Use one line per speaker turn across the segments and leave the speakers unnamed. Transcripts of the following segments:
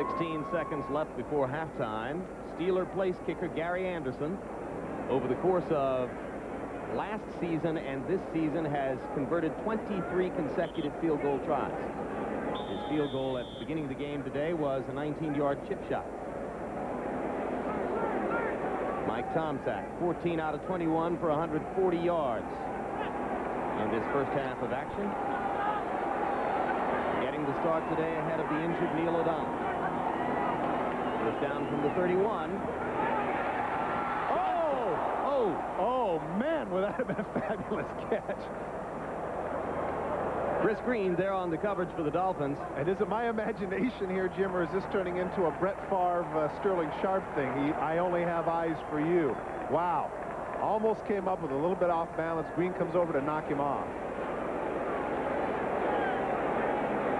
16 seconds left before halftime. Steeler place kicker Gary Anderson, over the course of last season and this season, has converted 23 consecutive field goal tries. His field goal at the beginning of the game today was a 19-yard chip shot. Mike Tomczak, 14 out of 21 for 140 yards in this first half of action. Getting the start today ahead of the injured Neil O'Donnell. First down from the 31.
Oh, man, would that have been a fabulous catch.
Chris Green there on the coverage for the Dolphins.
And is it my imagination here, Jim, or is this turning into a Brett Favre, Sterling Sharp thing? I only have eyes for you. Wow. Almost came up with a little bit off balance. Green comes over to knock him off.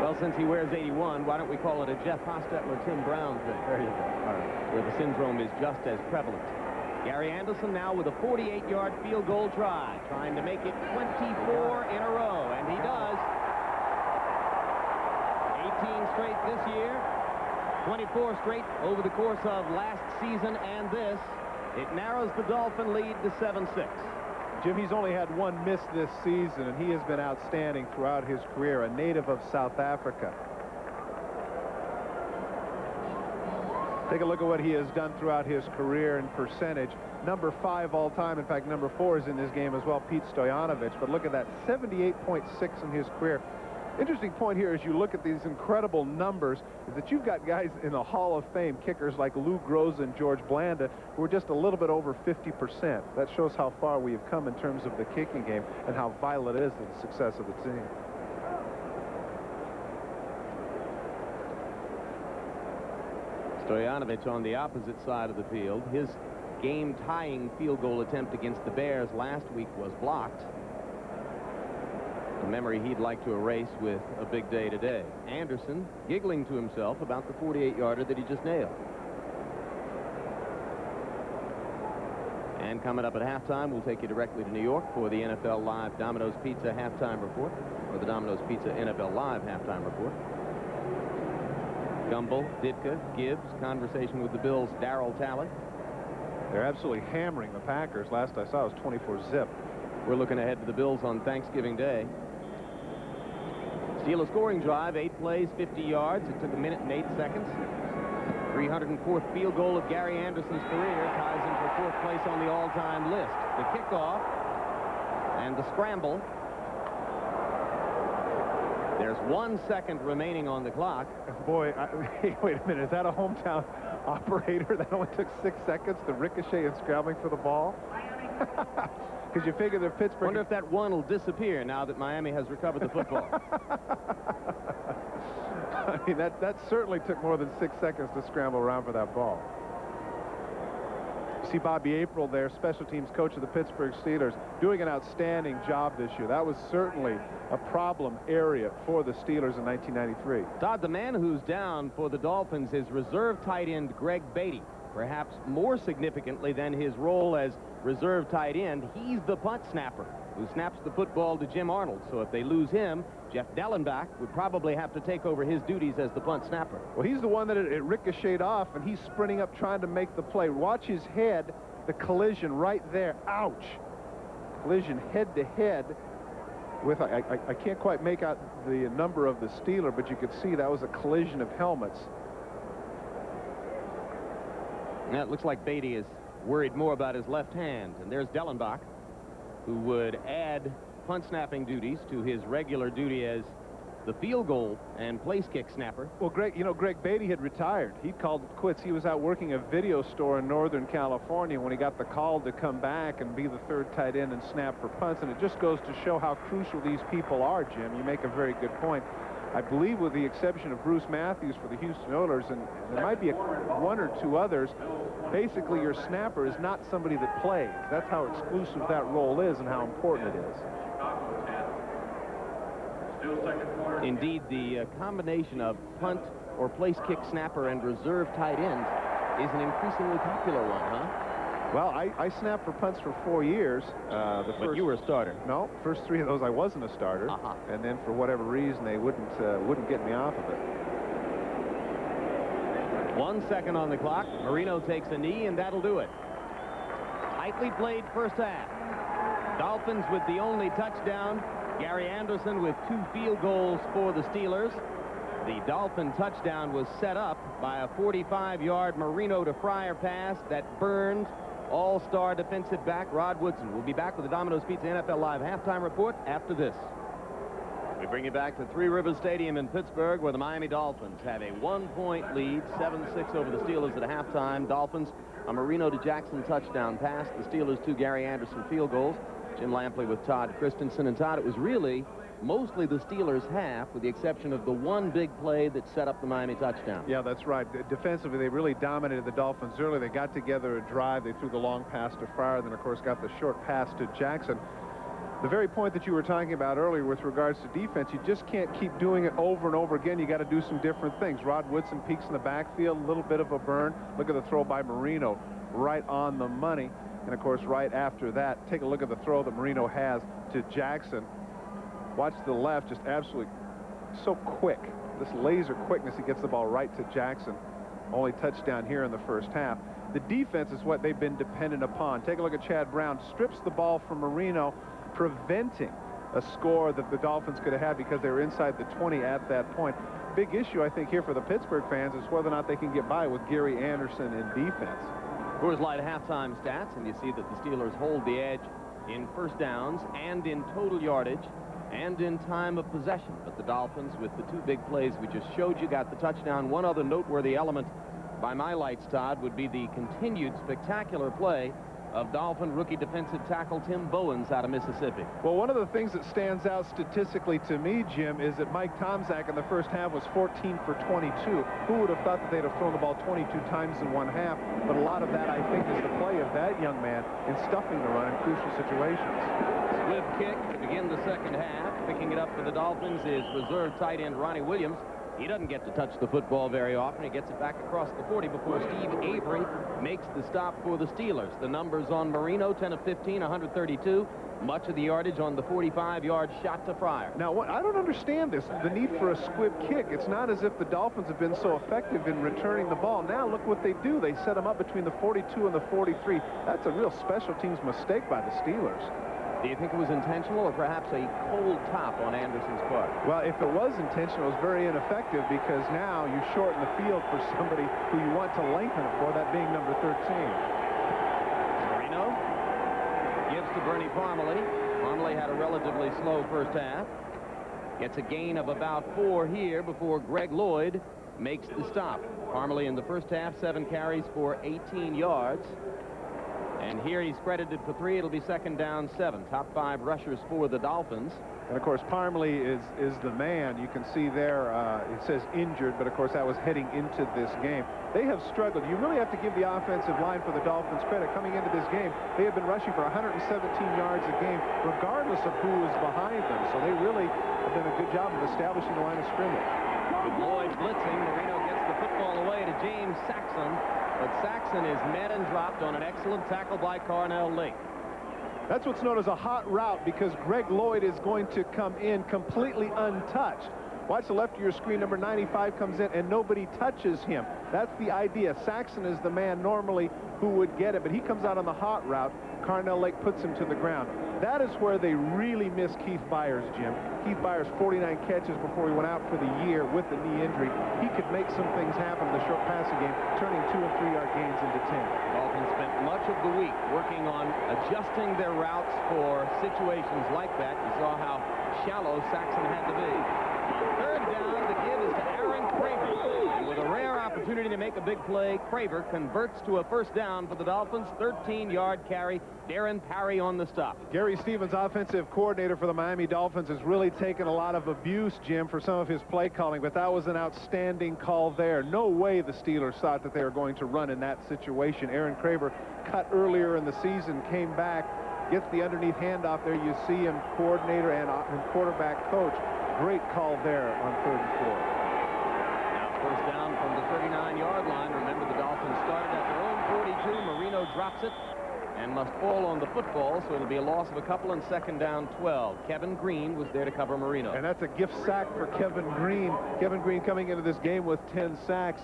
Well, since he wears 81, why don't we call it a Jeff Hostetler, Tim Brown thing?
There you go. All right.
Where the syndrome is just as prevalent. Gary Anderson now with a 48-yard field goal try, trying to make it 24 in a row, and he does. 18 straight this year, 24 straight over the course of last season and this. It narrows the Dolphin lead to 7-6.
Jim, he's only had one miss this season, and he has been outstanding throughout his career, a native of South Africa. Take a look at what he has done throughout his career in percentage. Number 5 all time. In fact, number 4 is in this game as well, Pete Stoyanovich. But look at that, 78.6 in his career. Interesting point here as you look at these incredible numbers is that you've got guys in the Hall of Fame, kickers like Lou Groza and George Blanda, who are just a little bit over 50%. That shows how far we have come in terms of the kicking game and how vital it is to the success of the team.
Stoyanovich on the opposite side of the field. His game-tying field goal attempt against the Bears last week was blocked. A memory he'd like to erase with a big day today. Anderson giggling to himself about the 48-yarder that he just nailed. And coming up at halftime, we'll take you directly to New York for the NFL Live Domino's Pizza halftime report, or the Domino's Pizza NFL Live halftime report. Gumbel, Ditka, Gibbs, conversation with the Bills' Darryl Talley.
They're absolutely hammering the Packers. Last I saw it was 24-zip.
We're looking ahead to the Bills on Thanksgiving Day. Steelers scoring drive, 8 plays, 50 yards. It took 1 minute and 8 seconds. 304th field goal of Gary Anderson's career ties him for 4th place on the all-time list. The kickoff and the scramble. There's 1 second remaining on the clock.
Boy, wait a minute. Is that a hometown operator that only took 6 seconds to ricochet and scrambling for the ball? Because you figure that Pittsburgh...
Wonder if that one will disappear now that Miami has recovered the football.
I mean, that certainly took more than 6 seconds to scramble around for that ball. You see Bobby April there, special teams coach of the Pittsburgh Steelers, doing an outstanding job this year. That was certainly a problem area for the Steelers in 1993.
Todd, the man who's down for the Dolphins is reserve tight end Greg Beatty. Perhaps more significantly than his role as reserve tight end, he's the punt snapper who snaps the football to Jim Arnold. So if they lose him, Jeff Dellenbach would probably have to take over his duties as the punt snapper.
Well, he's the one that it ricocheted off, and he's sprinting up trying to make the play. Watch his head, the collision right there. Ouch. Collision head to head with, I can't quite make out the number of the Steeler, but you could see that was a collision of helmets.
Now it looks like Beatty is worried more about his left hand. And there's Dellenbach, who would add punt snapping duties to his regular duty as the field goal and place kick snapper.
Well, Greg Beatty had retired. He called it quits. He was out working a video store in Northern California when he got the call to come back and be the 3rd tight end and snap for punts. And it just goes to show how crucial these people are, Jim. You make a very good point. I believe with the exception of Bruce Matthews for the Houston Oilers, and there might be 1 or 2 others, basically your snapper is not somebody that plays. That's how exclusive that role is and how important it is.
Indeed, the combination of punt or place kick snapper and reserve tight end is an increasingly popular one, huh?
Well, I snapped for punts for 4 years.
But you were a starter.
No, first 3 of those I wasn't a starter. And then for whatever reason they wouldn't get me off of it.
1 second on the clock. Marino takes a knee, and that'll do it. Tightly played first half. Dolphins with the only touchdown. Gary Anderson with 2 field goals for the Steelers. The Dolphin touchdown was set up by a 45-yard Marino to Fryer pass that burned all-star defensive back Rod Woodson. We'll be back with the Domino's Pizza NFL Live halftime report after this. We bring you back to Three Rivers Stadium in Pittsburgh, where the Miami Dolphins have a 1-point lead, 7-6 over the Steelers at halftime. Dolphins, a Marino to Jackson touchdown pass. The Steelers 2 Gary Anderson field goals. Jim Lampley with Todd Christensen. And Todd, it was really mostly the Steelers' half, with the exception of the one big play that set up the Miami touchdown.
Yeah, that's right. Defensively, they really dominated the Dolphins early. They got together a drive. They threw the long pass to Fryer, then, of course, got the short pass to Jackson. The very point that you were talking about earlier with regards to defense, you just can't keep doing it over and over again. You got to do some different things. Rod Woodson peeks in the backfield, a little bit of a burn. Look at the throw by Marino, right on the money. And, of course, right after that, take a look at the throw that Marino has to Jackson. Watch the left, just absolutely so quick. This laser quickness, he gets the ball right to Jackson. Only touchdown here in the first half. The defense is what they've been dependent upon. Take a look at Chad Brown. Strips the ball from Marino, preventing a score that the Dolphins could have had because they were inside the 20 at that point. Big issue, I think, here for the Pittsburgh fans is whether or not they can get by with Gary Anderson in defense.
Coors Light halftime stats, and you see that the Steelers hold the edge in first downs and in total yardage and in time of possession. But the Dolphins, with the 2 big plays we just showed you, got the touchdown. One other noteworthy element by my lights, Todd, would be the continued spectacular play of Dolphin rookie defensive tackle Tim Bowens out of Mississippi.
Well, one of the things that stands out statistically to me, Jim, is that Mike Tomczak in the first half was 14 for 22. Who would have thought that they'd have thrown the ball 22 times in one half? But a lot of that, I think, is the play of that young man in stuffing the run in crucial situations.
Swift kick to begin the second half. Picking it up for the Dolphins is reserve tight end Ronnie Williams. He doesn't get to touch the football very often. He gets it back across the 40 before Steve Avery makes the stop for the Steelers. The numbers on Marino, 10 of 15, 132. Much of the yardage on the 45-yard shot to Fryer.
Now, I don't understand this, the need for a squib kick. It's not as if the Dolphins have been so effective in returning the ball. Now, look what they do. They set them up between the 42 and the 43. That's a real special teams mistake by the Steelers.
Do you think it was intentional or perhaps a cold top on Anderson's part?
Well, if it was intentional, it was very ineffective because now you shorten the field for somebody who you want to lengthen it for, that being number 13.
Marino gives to Bernie Parmalee. Parmalee had a relatively slow first half. Gets a gain of about 4 here before Greg Lloyd makes the stop. Parmalee in the first half, 7 carries for 18 yards. And here he's credited for 3. It'll be second down 7. Top 5 rushers for the Dolphins.
And, of course, Parmalee is the man. You can see there it says injured, but, of course, that was heading into this game. They have struggled. You really have to give the offensive line for the Dolphins credit. Coming into this game, they have been rushing for 117 yards a game, regardless of who is behind them. So they really have done a good job of establishing the line of scrimmage.
With Lloyd blitzing, Marino gets the football away to James Saxon. But Saxon is met and dropped on an excellent tackle by Carnell Lake.
That's what's known as a hot route because Greg Lloyd is going to come in completely untouched. Watch the left of your screen. Number 95 comes in and nobody touches him. That's the idea. Saxon is the man normally who would get it, but he comes out on the hot route. Carnell Lake puts him to the ground. That is where they really miss Keith Byers, Jim. Keith Byers, 49 catches before he went out for the year with the knee injury. He could make some things happen in the short passing game, turning 2- and 3-yard gains into 10.
Dolphins spent much of the week working on adjusting their routes for situations like that. You saw how shallow Saxon had to be. Third down, the give is to Aaron Craver. And with a rare opportunity to make a big play, Craver converts to a first down for the Dolphins. 13-yard carry. Darren Parry on the stop.
Gary Stevens, offensive coordinator for the Miami Dolphins, has really taken a lot of abuse, Jim, for some of his play calling, but that was an outstanding call there. No way the Steelers thought that they were going to run in that situation. Aaron Craver cut earlier in the season, came back, gets the underneath handoff there. You see him, coordinator and quarterback coach. Great call there on 3rd and 4.
Now first down from the 39-yard line. Remember, the Dolphins started at their own 42. Marino drops it and must fall on the football, so it'll be a loss of a couple and second down 12. Kevin Green was there to cover Marino.
And that's a gift sack for Kevin Green. Kevin Green coming into this game with 10 sacks.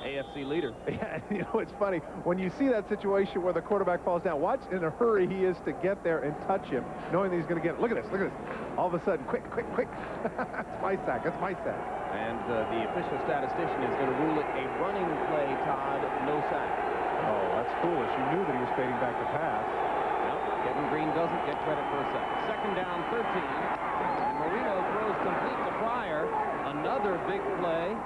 AFC leader.
Yeah, you know, it's funny. When you see that situation where the quarterback falls down, watch in a hurry he is to get there and touch him, knowing that he's going to get it. Look at this, look at this. All of a sudden, quick, quick, quick. That's my sack, that's my sack.
And the official statistician is going to rule it a running play, Todd, no sack.
Oh, that's foolish. You knew that he was fading back to pass.
Nope, Kevin Green doesn't get credit for a sack. Second down, 13. And Marino throws complete to Pryor. Another big play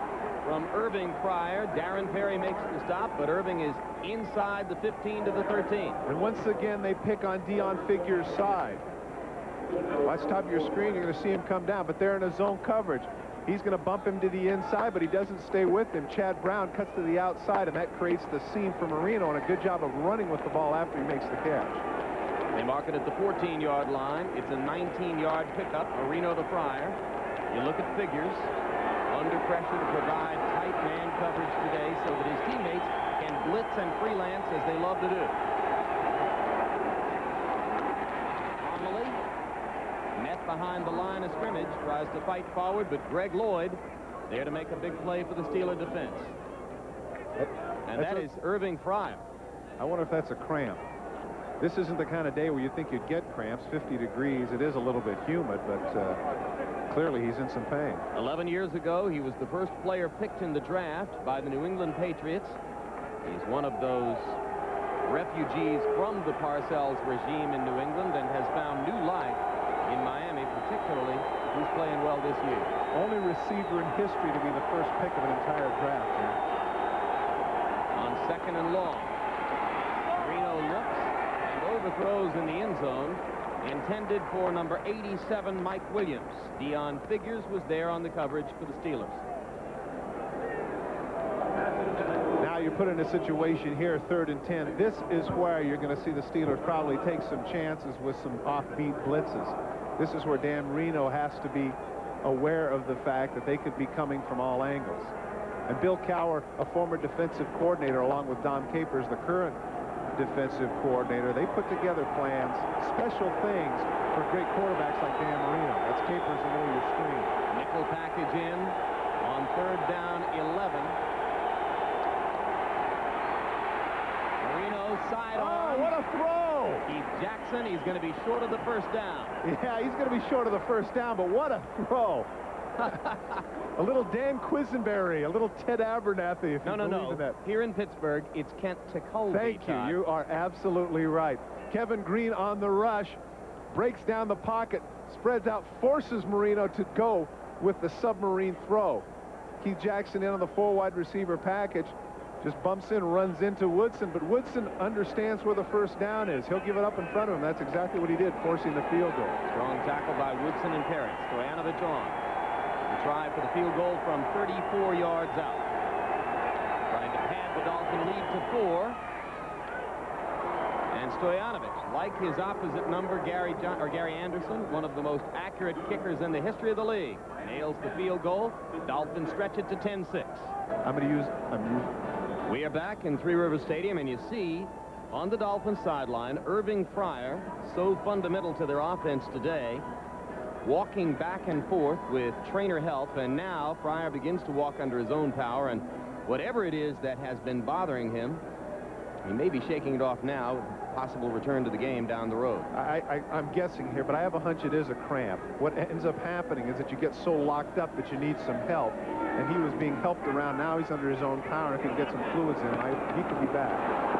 from Irving Pryor. Darren Perry makes the stop, but Irving is inside the 15 to the 13.
And once again, they pick on Deon Figure's side. Watch top of your screen, you're going to see him come down, but they're in a zone coverage. He's going to bump him to the inside, but he doesn't stay with him. Chad Brown cuts to the outside, and that creates the seam for Marino, and a good job of running with the ball after he makes the catch.
They mark it at the 14-yard line. It's a 19-yard pickup. Marino to Pryor. You look at Figures. Under pressure to provide tight man coverage today so that his teammates can blitz and freelance as they love to do. Connolly, net behind the line of scrimmage, tries to fight forward, but Greg Lloyd there to make a big play for the Steeler defense. And that is Irving Pryor.
I wonder if that's a cramp. This isn't the kind of day where you think you'd get cramps. 50 degrees. It is a little bit humid, but clearly he's in some pain.
11 years ago, he was the first player picked in the draft by the New England Patriots. He's one of those refugees from the Parcells regime in New England and has found new life in Miami, particularly. He's playing well this year.
Only receiver in history to be the first pick of an entire draft.
On second and long, Marino looks and overthrows in the end zone, intended for number 87, Mike Williams. Deon Figures was there on the coverage for the Steelers.
Now you're put in a situation here, 3rd and 10. This is where you're going to see the Steelers probably take some chances with some offbeat blitzes. This is where Dan Marino has to be aware of the fact that they could be coming from all angles. And Bill Cowher, a former defensive coordinator, along with Dom Capers, the current defensive coordinator, they put together plans, special things for great quarterbacks like Dan Marino. That's Capers and your screen.
Nickel package in on 3rd down, 11. Marino sidearm.
Oh, what a throw!
Keith Jackson, he's going to be short of the first down.
Yeah, he's going to be short of the first down, but what a throw! A little Dan Quisenberry, a little Ted Abernathy, if you believe in that.
Here in Pittsburgh, it's Kent Tekulve.
Thank you. You are absolutely right. Kevin Green on the rush, breaks down the pocket, spreads out, forces Marino to go with the submarine throw. Keith Jackson in on the 4 wide receiver package, just bumps in, runs into Woodson, but Woodson understands where the first down is. He'll give it up in front of him. That's exactly what he did, forcing the field goal.
Strong tackle by Woodson and Perry. Stoyanovich on. Try for the field goal from 34 yards out. Trying to pad the Dolphin lead to 4. And Stoyanovich, like his opposite number, Gary Anderson, one of the most accurate kickers in the history of the league, nails the field goal. Dolphins stretch it to 10-6. We are back in Three Rivers Stadium, and you see on the Dolphins sideline, Irving Pryor, so fundamental to their offense today, walking back and forth with trainer help, and now Pryor begins to walk under his own power, and whatever it is that has been bothering him, he may be shaking it off now. Possible return to the game down the road.
I'm guessing here, but I have a hunch it is a cramp. What ends up happening is that you get so locked up that you need some help, and he was being helped around. Now he's under his own power. If he can get some fluids in, he could be back.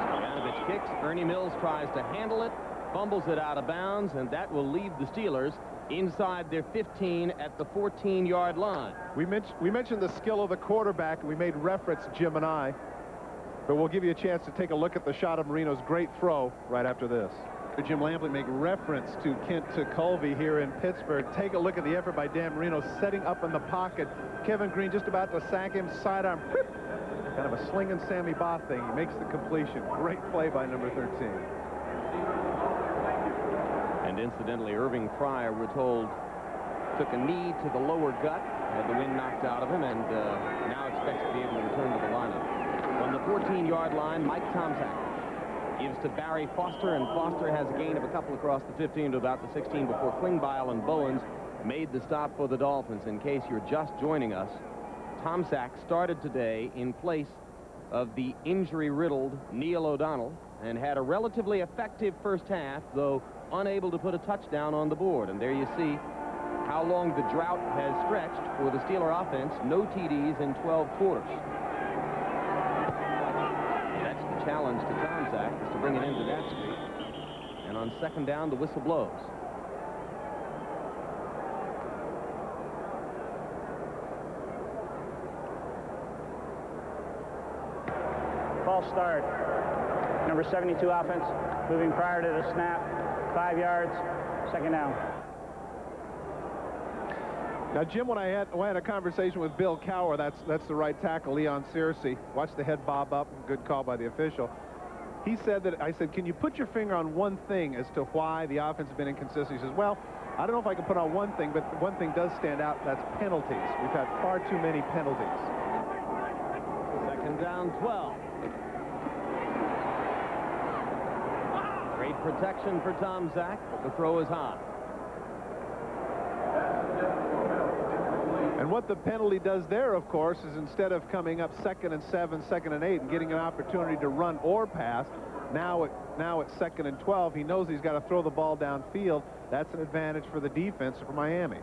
Stoyanovich kicks. Ernie Mills tries to handle it, fumbles it out of bounds, and that will leave the Steelers inside their 15 at the 14-yard line.
We mentioned the skill of the quarterback, and we made reference, Jim and I, but we'll give you a chance to take a look at the shot of Marino's great throw right after this. Jim Lampley make reference to Kent Tekulve here in Pittsburgh. Take a look at the effort by Dan Marino, setting up in the pocket. Kevin Green just about to sack him, sidearm, whip. Kind of a sling and Sammy Baugh thing. He makes the completion. Great play by number 13.
And incidentally, Irving Pryor, we're told, took a knee to the lower gut, had the wind knocked out of him, and now expects to be able to return to the lineup. On the 14-yard line, Mike Tomczak gives to Barry Foster, and Foster has a gain of a couple across the 15 to about the 16 before Klingbeil and Bowens made the stop for the Dolphins. In case you're just joining us, Tomczak started today in place of the injury-riddled Neil O'Donnell and had a relatively effective first half, though unable to put a touchdown on the board. And there you see how long the drought has stretched for the Steeler offense. No TDs in 12 quarters. That's the challenge to Tomczak, is to bring it into that streak. And on second down, the whistle blows.
False start. Number 72 offense, moving prior to the snap. 5 yards, second down.
Now, Jim, when I had a conversation with Bill Cowher, that's the right tackle, Leon Searcy. Watch the head bob up. Good call by the official. He said that, I said, can you put your finger on one thing as to why the offense has been inconsistent? He says, well, I don't know if I can put on one thing, but one thing does stand out. That's penalties. We've had far too many penalties.
Second down, 12. Great protection for Tomczak, but the throw is high.
And what the penalty does there, of course, is instead of coming up 2nd and 7, 2nd and 8, and getting an opportunity to run or pass, now at 2nd and 12, he knows he's got to throw the ball downfield. That's an advantage for the defense for Miami.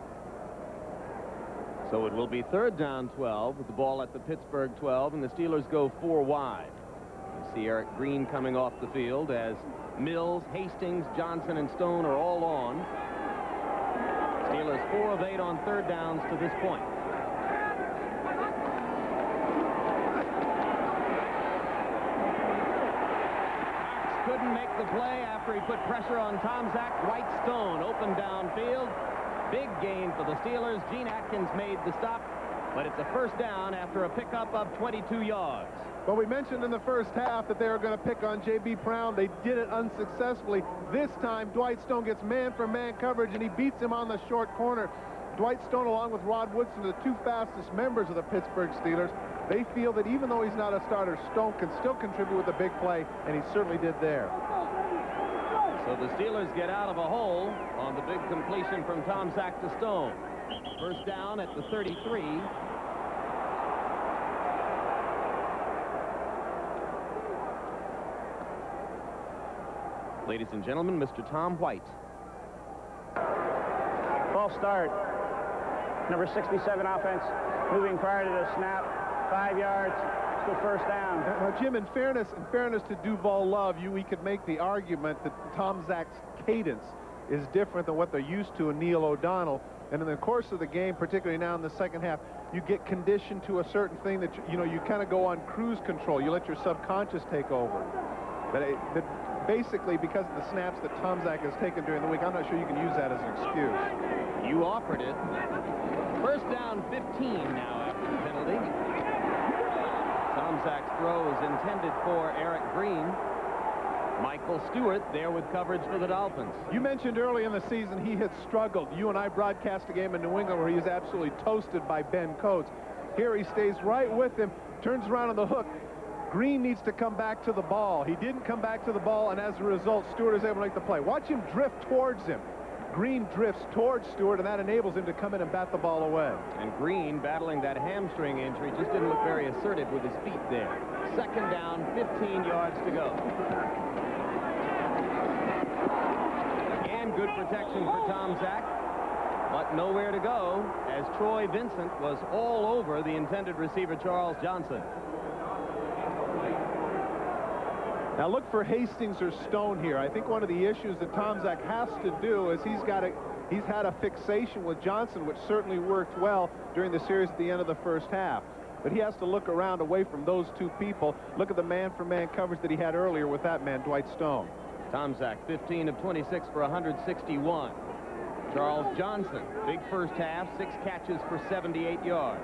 So it will be 3rd down 12 with the ball at the Pittsburgh 12, and the Steelers go 4 wide. You see Eric Green coming off the field as Mills, Hastings, Johnson, and Stone are all on. Steelers 4 of 8 on 3rd downs to this point. Cox couldn't make the play after he put pressure on Tomczak. Dwight Stone open downfield. Big gain for the Steelers. Gene Atkins made the stop, but it's a 1st down after a pickup of 22 yards.
Well, we mentioned in the first half that they were going to pick on J.B. Brown. They did it unsuccessfully. This time, Dwight Stone gets man-for-man coverage, and he beats him on the short corner. Dwight Stone, along with Rod Woodson, are the 2 fastest members of the Pittsburgh Steelers. They feel that even though he's not a starter, Stone can still contribute with a big play, and he certainly did there.
So the Steelers get out of a hole on the big completion from Tomczak to Stone. 1st down at the 33. Ladies and gentlemen, Mr. Tom White.
False start. Number 67 offense, moving prior to the snap. 5 yards, still 1st down.
Now, Jim, in fairness to Duval Love, we could make the argument that Tomczak's cadence is different than what they're used to in Neil O'Donnell. And in the course of the game, particularly now in the second half, you get conditioned to a certain thing that, you kind of go on cruise control. You let your subconscious take over. But basically, because of the snaps that Tomczak has taken during the week, I'm not sure you can use that as an excuse.
You offered it. 1st down 15 now after the penalty. Tomczak's throw is intended for Eric Green. Michael Stewart there with coverage for the Dolphins.
You mentioned early in the season he had struggled. You and I broadcast a game in New England where he was absolutely toasted by Ben Coates. Here he stays right with him, turns around on the hook. Green needs to come back to the ball. He didn't come back to the ball, and as a result, Stewart is able to make the play. Watch him drift towards him. Green drifts towards Stewart, and that enables him to come in and bat the ball away.
And Green, battling that hamstring injury, just didn't look very assertive with his feet there. 2nd down, 15 yards to go. Again, good protection for Tomczak, but nowhere to go as Troy Vincent was all over the intended receiver, Charles Johnson.
Now look for Hastings or Stone here. I think one of the issues that Tomczak has to do is he's had a fixation with Johnson, which certainly worked well during the series at the end of the first half. But he has to look around away from those 2 people. Look at the man-for-man coverage that he had earlier with that man, Dwight Stone.
Tomczak, 15 of 26 for 161. Charles Johnson, big first half, 6 catches for 78 yards.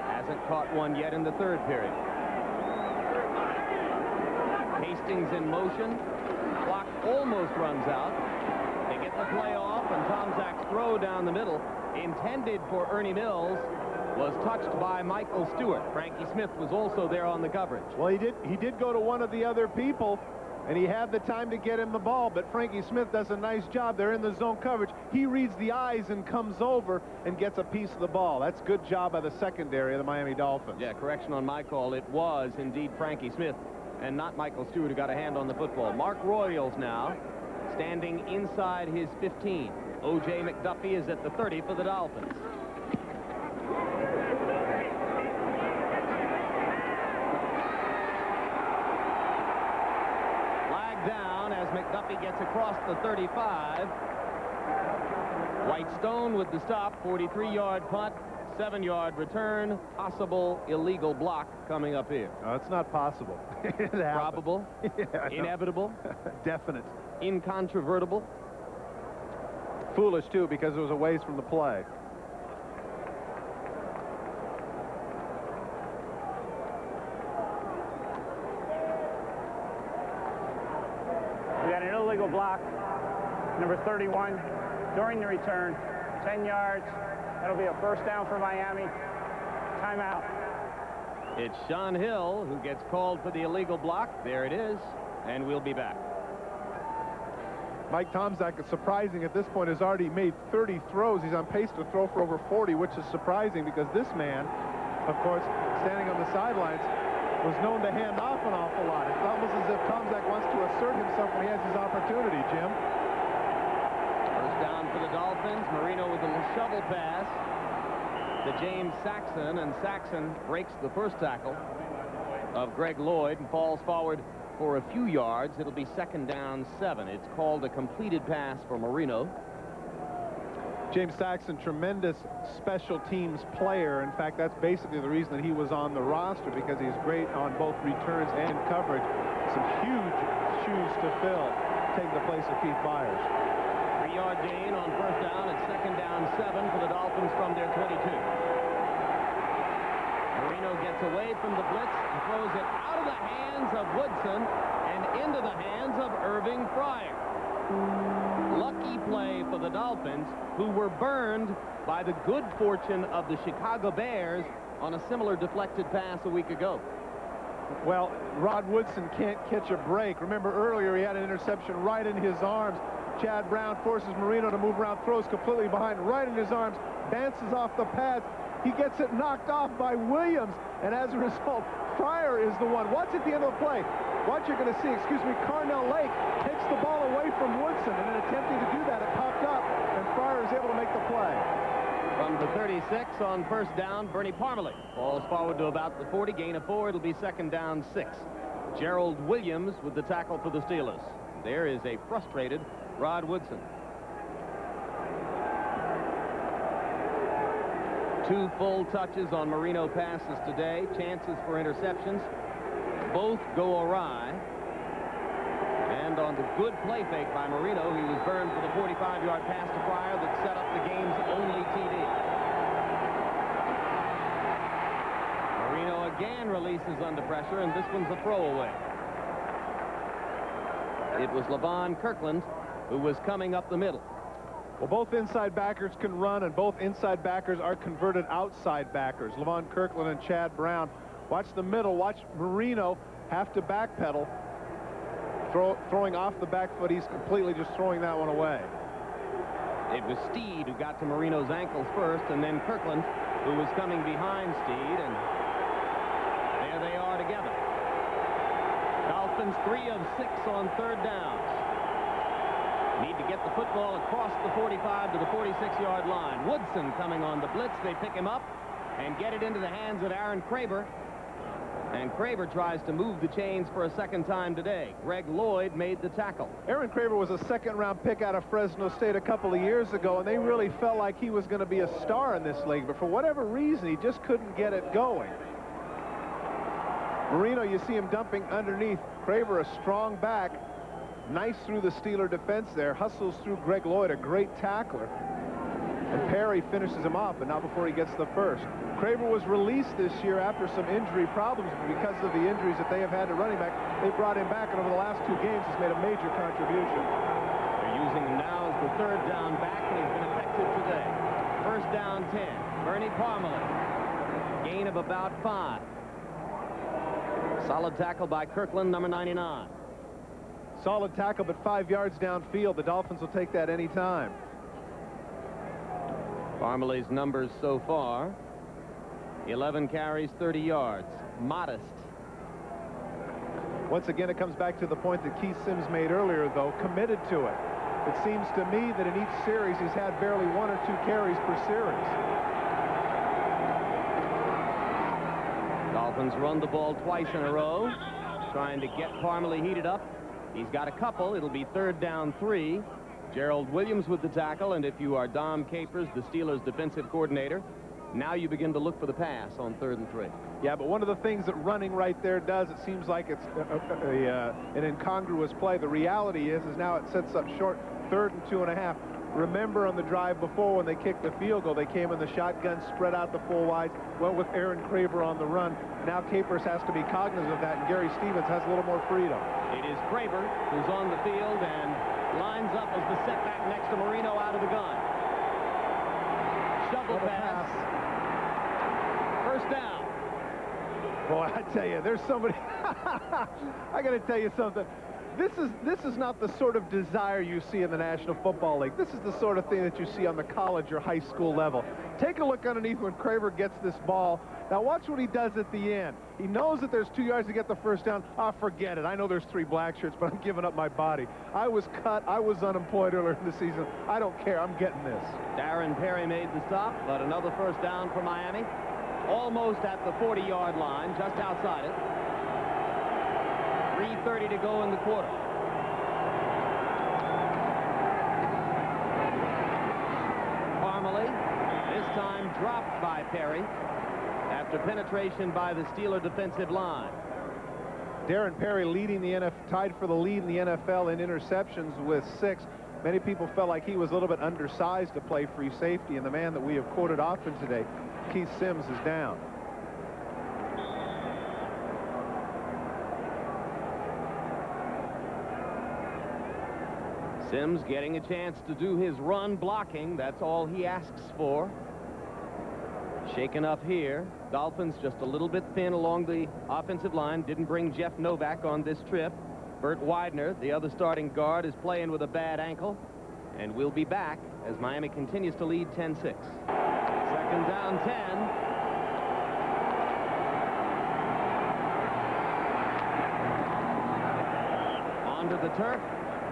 Hasn't caught one yet in the 3rd period. Hastings in motion. Clock almost runs out. They get the play off, and Tomczak's throw down the middle, intended for Ernie Mills, was touched by Michael Stewart. Frankie Smith was also there on the coverage.
Well, he did go to one of the other people, And he had the time to get him the ball, but Frankie Smith does a nice job. They're in the zone coverage. He reads the eyes and comes over and gets a piece of the ball. That's good job by the secondary of the Miami Dolphins.
Yeah, correction on my call. It was indeed Frankie Smith and not Michael Stewart who got a hand on the football. Mark Royals now standing inside his 15. O.J. McDuffie is at the 30 for the Dolphins. Down as McDuffie gets across the 35. Whitestone with the stop. 43-yard punt, 7-yard return, possible illegal block coming up here.
It's not possible.
Probable.
Yeah,
inevitable.
Definite.
Incontrovertible.
Foolish too, because it was a ways from the play.
Illegal block, number 31, during the return, 10 yards. That'll be a first down for Miami. Timeout.
It's Sean Hill who gets called for the illegal block. There it is, and we'll be back.
Mike Tomczak is surprising at this point, has already made 30 throws. He's on pace to throw for over 40, which is surprising because this man, of course, standing on the sidelines, was known to hand off an awful lot. It's almost as if Tomczak wants to assert himself when he has his opportunity, Jim.
First down for the Dolphins. Marino with a little shovel pass to James Saxon, and Saxon breaks the first tackle of Greg Lloyd and falls forward for a few yards. It'll be second down 7. It's called a completed pass for Marino.
James Saxon, tremendous special teams player. In fact, that's basically the reason that he was on the roster, because he's great on both returns and coverage. Some huge shoes to fill, taking the place of Keith Byers.
3-yard gain on first down. It's second down 7 for the Dolphins from their 22. Marino gets away from the blitz and throws it out of the hands of Woodson and into the hands of Irving Fryer. Lucky play for the Dolphins, who were burned by the good fortune of the Chicago Bears on a similar deflected pass a week ago.
Well, Rod Woodson can't catch a break. Remember earlier he had an interception right in his arms. Chad Brown forces Marino to move around, throws completely behind, right in his arms, bounces off the pads. He gets it knocked off by Williams, and as a result, Fryer is the one. Watch at the end of the play. What you're going to see, Carnell Lake takes the ball away from Woodson, and in attempting to do that, it popped up, and Fryer is able to make the play.
From the 36 on first down, Bernie Parmalee falls forward to about the 40, gain of 4. It'll be second down 6. Gerald Williams with the tackle for the Steelers. There is a frustrated Rod Woodson. 2 full touches on Marino passes today. Chances for interceptions. Both go awry. And on the good play fake by Marino, he was burned for the 45-yard pass to Fryer that set up the game's only TD. Marino again releases under pressure, and this one's a throwaway. It was Levon Kirkland who was coming up the middle.
Well, both inside backers can run, and both inside backers are converted outside backers. Levon Kirkland and Chad Brown. Watch the middle. Watch Marino have to backpedal. Throwing off the back foot. He's completely just throwing that one away.
It was Steed who got to Marino's ankles first, and then Kirkland, who was coming behind Steed, and there they are together. Dolphins 3 of 6 on third downs. Need to get the football across the 45 to the 46-yard line. Woodson coming on the blitz. They pick him up and get it into the hands of Aaron Kraber. And Kraber tries to move the chains for a second time today. Greg Lloyd made the tackle.
Aaron Kraber was a second-round pick out of Fresno State a couple of years ago, and they really felt like he was going to be a star in this league. But for whatever reason, he just couldn't get it going. Marino, you see him dumping underneath. Kraber, a strong back. Nice through the Steeler defense there. Hustles through Greg Lloyd, a great tackler. And Perry finishes him off, but not before he gets the first. Kraber was released this year after some injury problems. Because of the injuries that they have had to running back, they brought him back, and over the last 2 games has made a major contribution.
They're using him now as the third down back, and he's been effective today. First down 10. Bernie Parmalee. Gain of about 5. Solid tackle by Kirkland, number 99.
Solid tackle, but 5 yards downfield. The Dolphins will take that any time.
Parmalee's numbers so far: 11 carries, 30 yards. Modest.
Once again, it comes back to the point that Keith Sims made earlier, though, committed to it. It seems to me that in each series, he's had barely 1 or 2 carries per series.
Dolphins run the ball twice in a row, trying to get Parmalee heated up. He's got a couple. It'll be 3rd down 3. Gerald Williams with the tackle, and if you are Dom Capers, the Steelers defensive coordinator, now you begin to look for the pass on 3rd and 3.
Yeah, but one of the things that running right there does, it seems like it's an incongruous play. The reality is now it sets up short 3rd and 2.5. Remember on the drive before when they kicked the field goal, they came in the shotgun, spread out the full wide, went with Aaron Craver on the run. Now Capers has to be cognizant of that, and Gary Stevens has a little more freedom.
It is Craver who's on the field and lines up as the setback next to Marino out of the gun. Shovel pass. 1st down.
Boy, I tell you, there's somebody. I got to tell you something. This is not the sort of desire you see in the National Football League. This is the sort of thing that you see on the college or high school level. Take a look underneath when Craver gets this ball. Now watch what he does at the end. He knows that there's 2 yards to get the 1st down. Forget it. I know there's 3 black shirts, but I'm giving up my body. I was cut. I was unemployed earlier in the season. I don't care. I'm getting this.
Darren Perry made the stop, but another 1st down for Miami. Almost at the 40-yard line, just outside it. 3:30 to go in the quarter. Parmalee, this time dropped by Perry after penetration by the Steeler defensive line.
Darren Perry leading the NFL, tied for the lead in the NFL in interceptions with 6. Many people felt like he was a little bit undersized to play free safety, and the man that we have quoted often today, Keith Sims, is down.
Sims getting a chance to do his run blocking. That's all he asks for. Shaken up here. Dolphins just a little bit thin along the offensive line. Didn't bring Jeff Novak on this trip. Burt Widener, the other starting guard, is playing with a bad ankle. And we'll be back as Miami continues to lead 10-6. 2nd down 10. Onto the turf.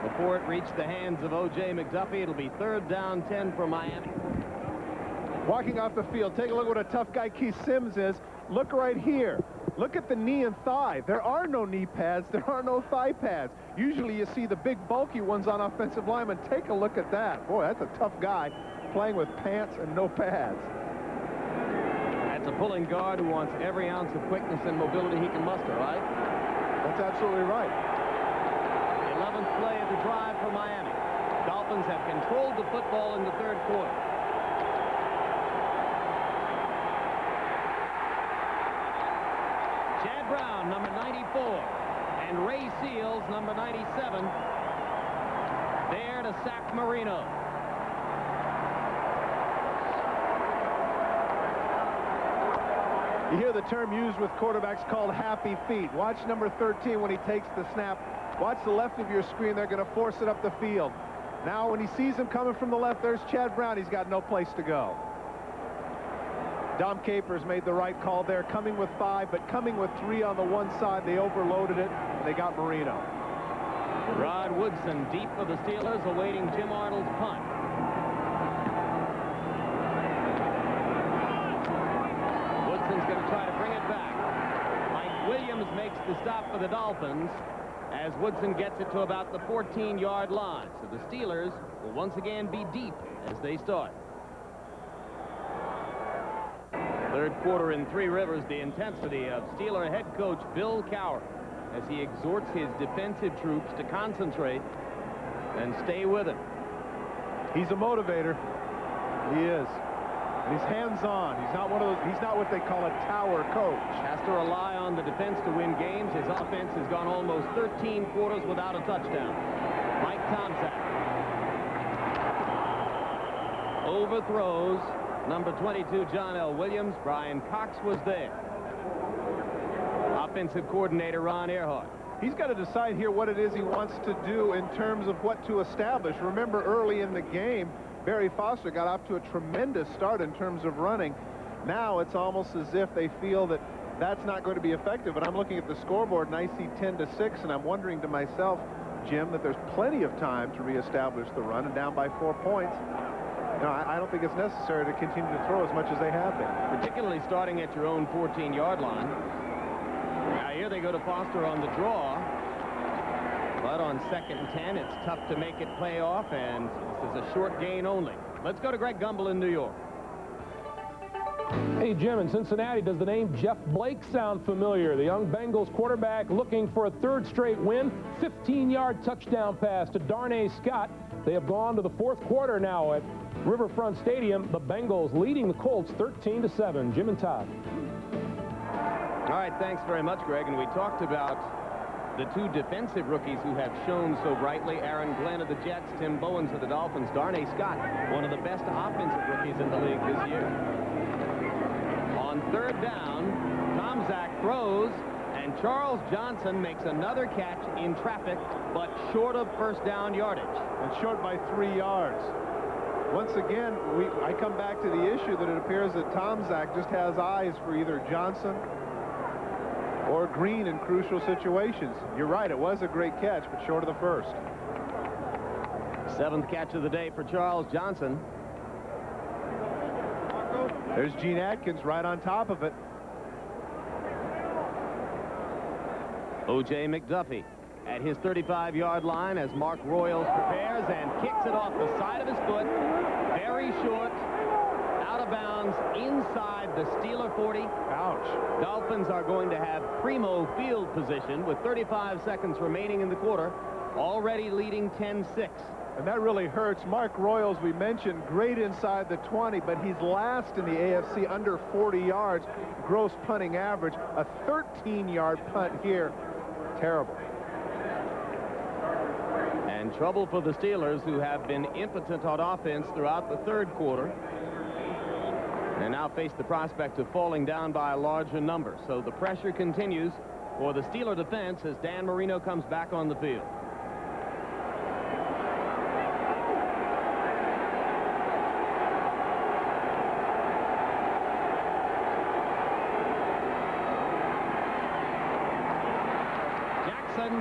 Before it reached the hands of O.J. McDuffie, it'll be 3rd down 10 for Miami.
Walking off the field, take a look at what a tough guy Keith Sims is. Look right here. Look at the knee and thigh. There are no knee pads. There are no thigh pads. Usually you see the big bulky ones on offensive linemen. Take a look at that. Boy, that's a tough guy playing with pants and no pads.
That's a pulling guard who wants every ounce of quickness and mobility he can muster, right?
That's absolutely right.
11th play of the drive for Miami. Dolphins have controlled the football in the 3rd quarter. Chad Brown, number 94, and Ray Seals, number 97, there to sack Marino.
You hear the term used with quarterbacks called happy feet. Watch number 13 when he takes the snap. Watch the left of your screen. They're going to force it up the field. Now when he sees him coming from the left, there's Chad Brown. He's got no place to go. Dom Capers made the right call there, coming with 5, but coming with 3 on the one side. They overloaded it, and they got Marino.
Rod Woodson deep for the Steelers, awaiting Jim Arnold's punt. Woodson's going to try to bring it back. Mike Williams makes the stop for the Dolphins as Woodson gets it to about the 14-yard line. So the Steelers will once again be deep as they start. 3rd quarter in Three Rivers, the intensity of Steeler head coach Bill Cowher as he exhorts his defensive troops to concentrate and stay with him.
He's a motivator. He is. And he's hands-on. He's not one of those. He's not what they call a tower coach.
Has to rely on the defense to win games. His offense has gone almost 13 quarters without a touchdown. Mike Tomczak overthrows number 22 John L. Williams. Brian Cox was there. Offensive coordinator Ron Earhart.
He's got to decide here what it is he wants to do in terms of what to establish. Remember, early in the game, Barry Foster got off to a tremendous start in terms of running. Now it's almost as if they feel that that's not going to be effective. And I'm looking at the scoreboard, and I see 10-6, and I'm wondering to myself, Jim, that there's plenty of time to reestablish the run, and down by 4 points. No, I don't think it's necessary to continue to throw as much as they have been.
Particularly starting at your own 14-yard line. Now here they go to Foster on the draw. But on 2nd and 10, it's tough to make it pay off, and this is a short gain only. Let's go to Greg Gumbel in New York.
Hey, Jim, in Cincinnati, does the name Jeff Blake sound familiar? The young Bengals quarterback looking for a 3rd straight win. 15-yard touchdown pass to Darnay Scott. They have gone to the 4th quarter now at Riverfront Stadium. The Bengals leading the Colts 13-7. Jim and Todd.
All right, thanks very much, Greg. And we talked about the 2 defensive rookies who have shown so brightly. Aaron Glenn of the Jets, Tim Bowens of the Dolphins, Darnay Scott, one of the best offensive rookies in the league this year. On 3rd down, Tom Zach throws, and Charles Johnson makes another catch in traffic, but short of 1st down yardage.
And short by 3 yards. Once again, I come back to the issue that it appears that Tom Zach just has eyes for either Johnson or Green in crucial situations. You're right, it was a great catch, but short of the 1st.
7th catch of the day for Charles Johnson.
There's Gene Atkins right on top of it.
O.J. McDuffie at his 35-yard line as Mark Royals prepares and kicks it off the side of his foot. Very short. Out of bounds inside the Steeler 40.
Ouch.
Dolphins are going to have primo field position with 35 seconds remaining in the quarter, already leading 10-6.
And that really hurts. Mark Royals, we mentioned, great inside the 20, but he's last in the AFC, under 40 yards gross punting average. A 13-yard punt here. Terrible.
And trouble for the Steelers, who have been impotent on offense throughout the 3rd quarter. And now face the prospect of falling down by a larger number. So the pressure continues for the Steeler defense as Dan Marino comes back on the field. Jackson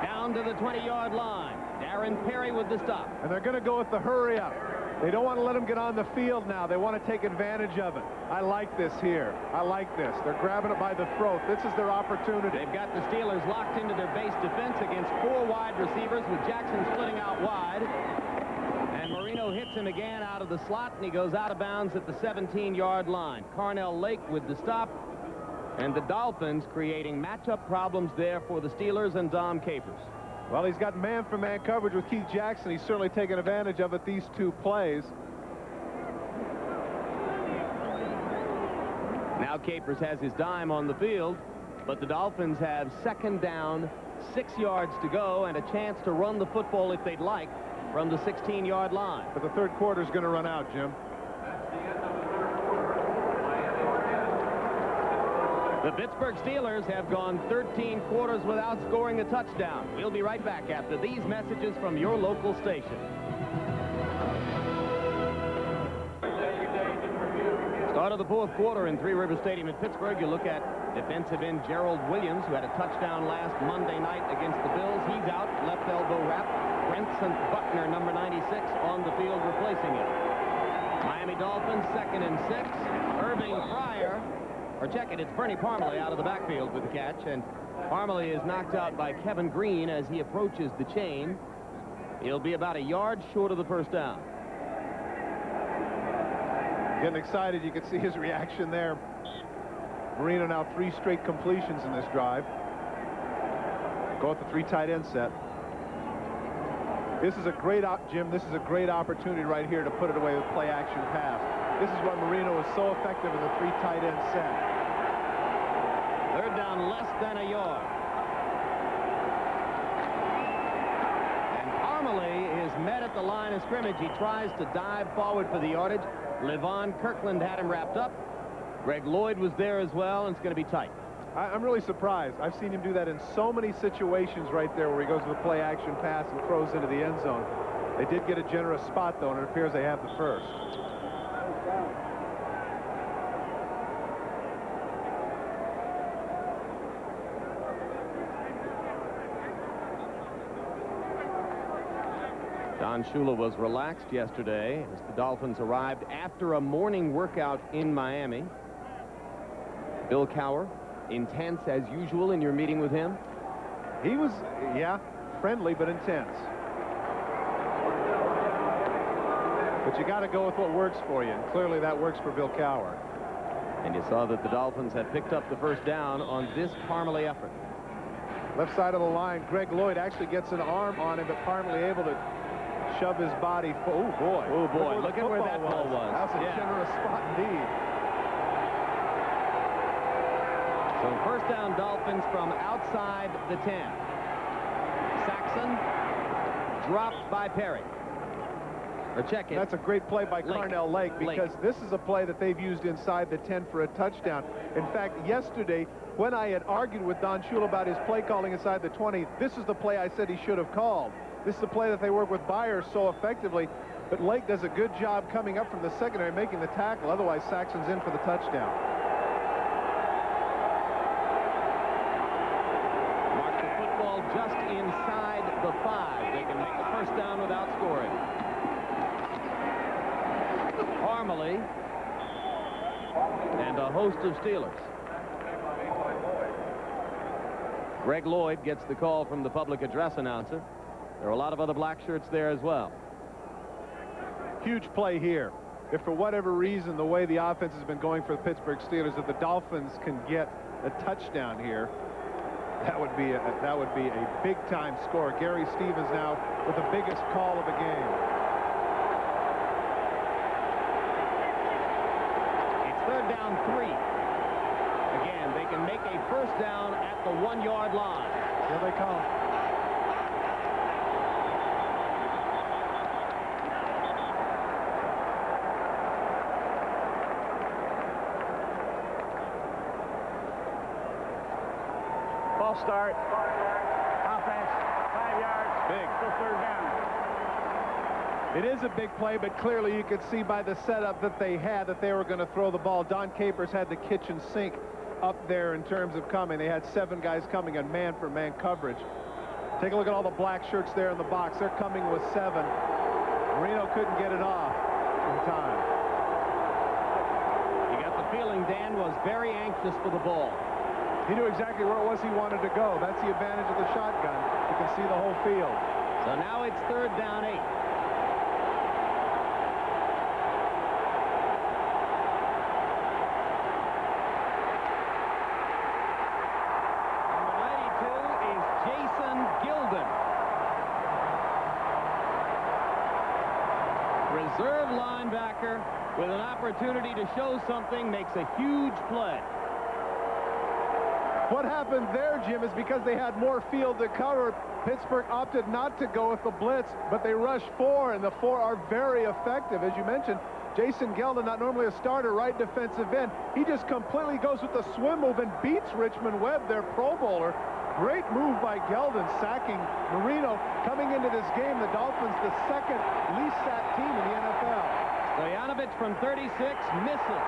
down to the 20-yard line. Darren Perry with the stop.
And they're going to go with the hurry up. They don't want to let him get on the field now. They want to take advantage of it. I like this here. I like this. They're grabbing it by the throat. This is their opportunity.
They've got the Steelers locked into their base defense against 4 wide receivers, with Jackson splitting out wide. And Marino hits him again out of the slot, and he goes out of bounds at the 17-yard line. Carnell Lake with the stop. And the Dolphins creating matchup problems there for the Steelers and Dom Capers.
Well, he's got man-for-man coverage with Keith Jackson. He's certainly taken advantage of it these 2 plays.
Now Capers has his dime on the field, but the Dolphins have 2nd down, 6 yards to go, and a chance to run the football if they'd like from the 16-yard line.
But the 3rd quarter is going to run out, Jim.
The Pittsburgh Steelers have gone 13 quarters without scoring a touchdown. We'll be right back after these messages from your local station. Start of the 4th quarter in Three River Stadium in Pittsburgh. You look at defensive end Gerald Williams, who had a touchdown last Monday night against the Bills. He's out, left elbow wrap. Brenson Buckner, number 96, on the field replacing him. Miami Dolphins, 2nd and 6. Irving Fryer. Or check it, it's Bernie Parmalee out of the backfield with the catch, and Parmalee is knocked out by Kevin Green as he approaches the chain. He'll be about a yard short of the 1st down.
Getting excited. You can see his reaction there. Marino now 3 straight completions in this drive. Go with the 3 tight end set. This is a great, Jim, this is a great opportunity right here to put it away with play action pass. This is why Marino is so effective in the 3 tight end set.
3rd down, less than a yard. And Parmalee is met at the line of scrimmage. He tries to dive forward for the yardage. Levon Kirkland had him wrapped up. Greg Lloyd was there as well, and it's going to be tight.
I'm really surprised. I've seen him do that in so many situations right there where he goes to the play action pass and throws into the end zone. They did get a generous spot, though, and it appears they have the first.
Don Shula was relaxed yesterday as the Dolphins arrived after a morning workout in Miami. Bill Cowher, intense as usual in your meeting with him?
He was, yeah, friendly but intense. But you got to go with what works for you, and clearly that works for Bill Cowher.
And you saw that the Dolphins had picked up the first down on this Parmalee effort.
Left side of the line, Greg Lloyd actually gets an arm on him, but Parmalee able to shove his body. Oh, boy.
Oh, boy. Look at where that ball was.
That's a generous spot indeed.
So first down, Dolphins from outside the 10. Saxon dropped by Perry. Or check it.
That's a great play by Carnell Lake, because this is a play that they've used inside the 10 for a touchdown. In fact, yesterday, when I had argued with Don Shula about his play calling inside the 20, this is the play I said he should have called. This is the play that they work with Byers so effectively, but Lake does a good job coming up from the secondary, making the tackle. Otherwise, Saxon's in for the touchdown.
Mark the football just inside the 5. They can make a first down without scoring. Parmalee and a host of Steelers. Greg Lloyd gets the call from the public address announcer. There are a lot of other black shirts there as well.
Huge play here. If for whatever reason the way the offense has been going for the Pittsburgh Steelers, if the Dolphins can get a touchdown here, that would be a big-time score. Gary Stevens now with the biggest call of the game.
It's third down 3. Again, they can make a first down at the 1-yard line.
Here they come.
Ball start. Offense, 5 yards.
Big.
Still third down.
It is a big play, but clearly you could see by the setup that they had that they were going to throw the ball. Don Capers had the kitchen sink up there in terms of coming. They had 7 guys coming on man-for-man coverage. Take a look at all the black shirts there in the box. They're coming with 7. Marino couldn't get it off in time.
You got the feeling Dan was very anxious for the ball.
He knew exactly where it was he wanted to go. That's the advantage of the shotgun. You can see the whole field.
So now it's third down 8. Reserve linebacker with an opportunity to show something, makes a huge play.
What happened there, Jim, is because they had more field to cover. Pittsburgh opted not to go with the blitz, but they rushed 4, and the 4 are very effective. As you mentioned, Jason Geldon, not normally a starter, right defensive end. He just completely goes with the swim move and beats Richmond Webb, their Pro Bowler. Great move by Geldon, sacking Marino. Coming into this game, the Dolphins, the second least sacked team in the NFL.
Stoyanovich from 36 misses.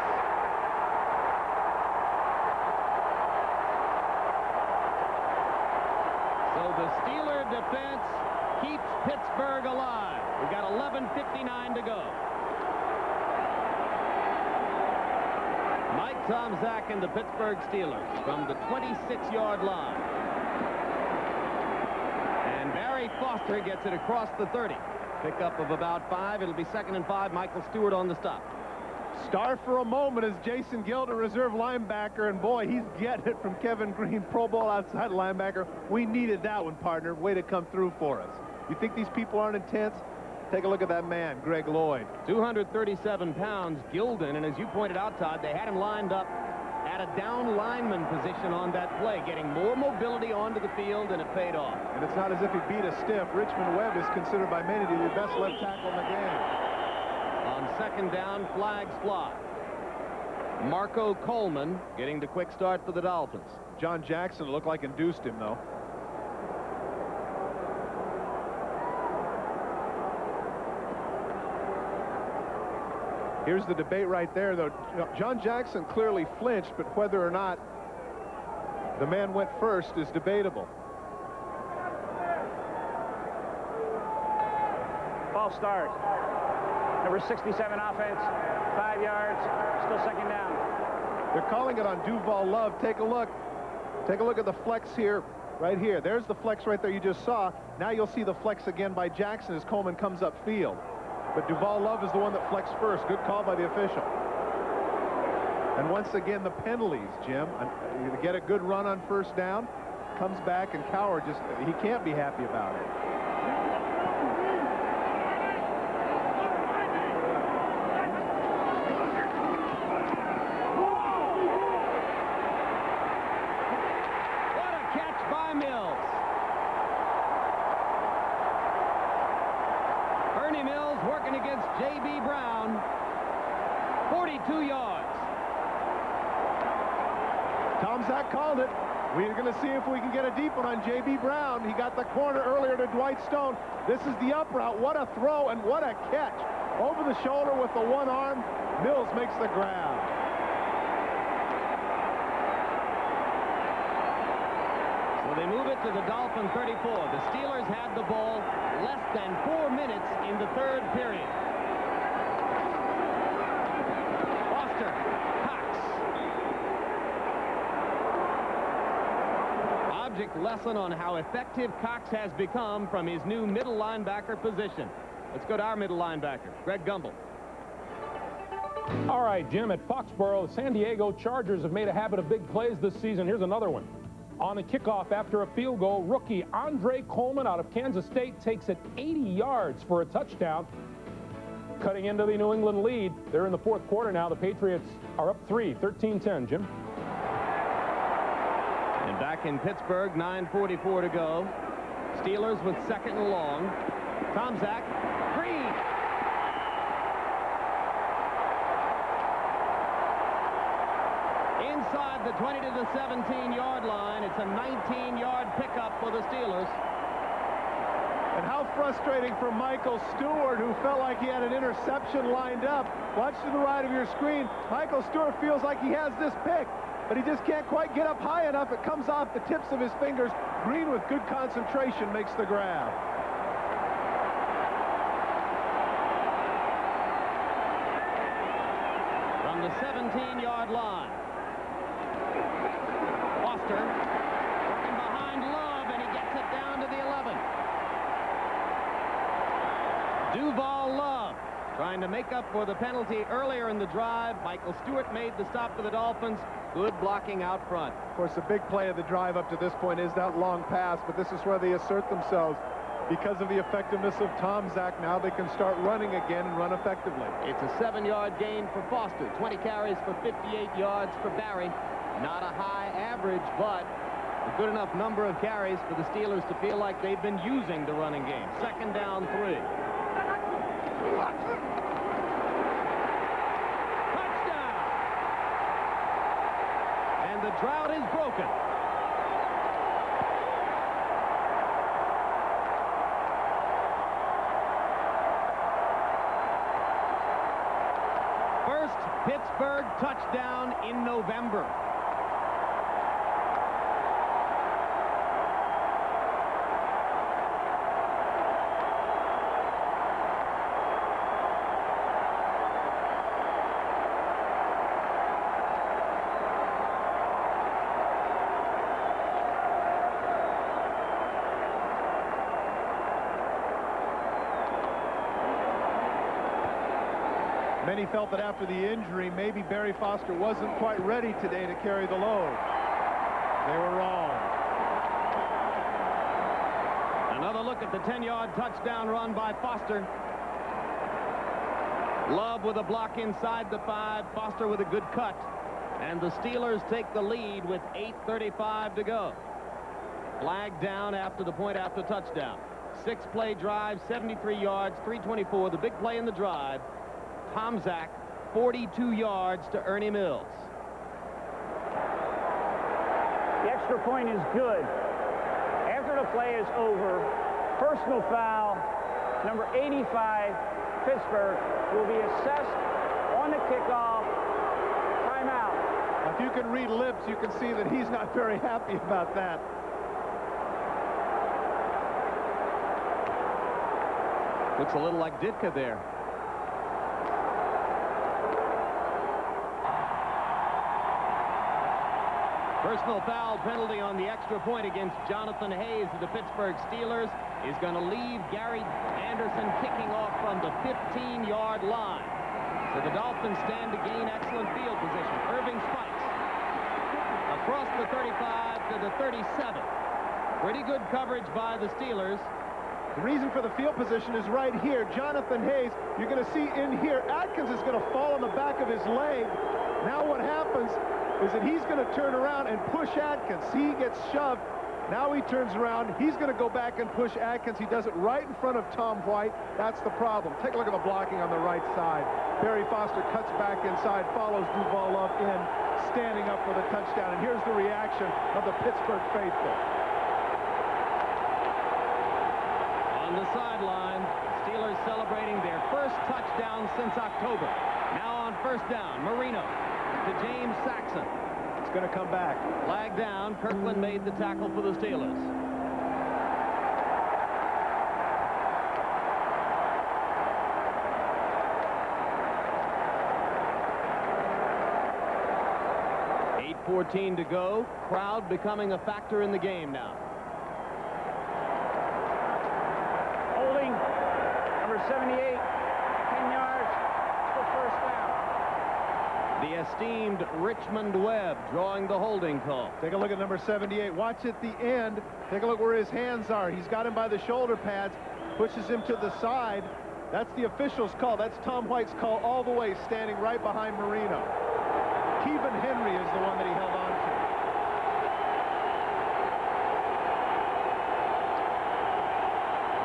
So the Steeler defense keeps Pittsburgh alive. We've got 11:59 to go. Mike Tomczak and the Pittsburgh Steelers from the 26-yard line. And Barry Foster gets it across the 30. Pickup of about 5. It'll be 2nd and 5. Michael Stewart on the stop.
Star for a moment is Jason Geldon, reserve linebacker, and boy, he's getting it from Kevin Green, Pro Bowl outside linebacker. We needed that one, partner. Way to come through for us. You think these people aren't intense? Take a look at that man, Greg Lloyd.
237 pounds, Gilden, and as you pointed out, Todd, they had him lined up at a down lineman position on that play, getting more mobility onto the field, and it paid off.
And it's not as if he beat a stiff. Richmond Webb is considered by many to be the best left tackle in the game.
On 2nd down, flags fly. Marco Coleman getting the quick start for the Dolphins.
John Jackson looked like induced him, though. Here's the debate right there, though. John Jackson clearly flinched, but whether or not the man went first is debatable.
False start. Number 67 offense, 5 yards, still second down.
They're calling it on Duval Love. Take a look. Take a look at the flex here, right here. There's the flex right there you just saw. Now you'll see the flex again by Jackson as Coleman comes upfield. But Duval Love is the one that flexed first. Good call by the official. And once again, the penalties, Jim. To get a good run on first down, comes back, and Cowher just, he can't be happy about it.
J.B. Brown, 42 yards.
Tomczak called it. We're going to see if we can get a deep one on J.B. Brown. He got the corner earlier to Dwight Stone. This is the up route. What a throw and what a catch. Over the shoulder with the one arm. Mills makes the grab.
So they move it to the Dolphin 34. The Steelers had the ball less than 4 minutes in the third period. Lesson on how effective Cox has become from his new middle linebacker position. Let's go to our middle linebacker, Greg Gumbel.
All right, Jim, at Foxborough, the San Diego Chargers have made a habit of big plays this season. Here's another one. On a kickoff after a field goal, rookie Andre Coleman out of Kansas State takes it 80 yards for a touchdown. Cutting into the New England lead. They're in the fourth quarter now. The Patriots are up 3, 13-10, Jim.
And back in Pittsburgh, 9:44 to go. Steelers with second and long. Tomczak, Green. Inside the 20 to the 17-yard line. It's a 19-yard pickup for the Steelers.
And how frustrating for Michael Stewart, who felt like he had an interception lined up. Watch to the right of your screen. Michael Stewart feels like he has this pick, but he just can't quite get up high enough. It comes off the tips of his fingers. Green, with good concentration, makes the grab.
From the 17-yard line. Foster working behind Love, and he gets it down to the 11. Duval Love trying to make up for the penalty earlier in the drive. Michael Stewart made the stop for the Dolphins. Good blocking out front.
Of course, the big play of the drive up to this point is that long pass, but this is where they assert themselves. Because of the effectiveness of Tomczak, now they can start running again and run effectively.
It's a 7-yard gain for Foster. 20 carries for 58 yards for Barry. Not a high average, but a good enough number of carries for the Steelers to feel like they've been using the running game. Second down, 3. Touchdown! And the drought is broken. First Pittsburgh touchdown in November.
Many felt that after the injury, maybe Barry Foster wasn't quite ready today to carry the load. They were wrong.
Another look at the 10-yard touchdown run by Foster. Love with a block inside the 5. Foster with a good cut. And the Steelers take the lead with 8:35 to go. Flag down after the point after touchdown. 6-play drive, 73 yards, 324. The big play in the drive. Tomczak 42 yards to Ernie Mills.
The extra point is good. After the play is over, personal foul, number 85, Pittsburgh, will be assessed on the kickoff. Timeout.
If you can read lips, you can see that he's not very happy about that.
Looks a little like Ditka there. Personal foul penalty on the extra point against Jonathan Hayes of the Pittsburgh Steelers is going to leave Gary Anderson kicking off from the 15-yard line. So the Dolphins stand to gain excellent field position. Irving spikes across the 35 to the 37. Pretty good coverage by the Steelers.
The reason for the field position is right here. Jonathan Hayes, you're going to see in here, Atkins is going to fall on the back of his leg. Now what happens is that he's going to turn around and push Atkins. He gets shoved. Now he turns around. He's going to go back and push Atkins. He does it right in front of Tom White. That's the problem. Take a look at the blocking on the right side. Barry Foster cuts back inside, follows Duval Love in, standing up for the touchdown. And here's the reaction of the Pittsburgh faithful.
On the sideline, Steelers celebrating their first touchdown since October. Now on first down, Marino to James Saxon.
It's going to come back.
Flag down. Kirkland made the tackle for the Steelers. .8:14 to go. Crowd becoming a factor in the game now.
Holding, number 78, 10 yards for first down.
The esteemed Richmond Webb drawing the holding call.
Take a look at number 78. Watch at the end. Take a look where his hands are. He's got him by the shoulder pads, pushes him to the side. That's the official's call. That's Tom White's call all the way, standing right behind Marino. Kevin Henry is the one that he held on to.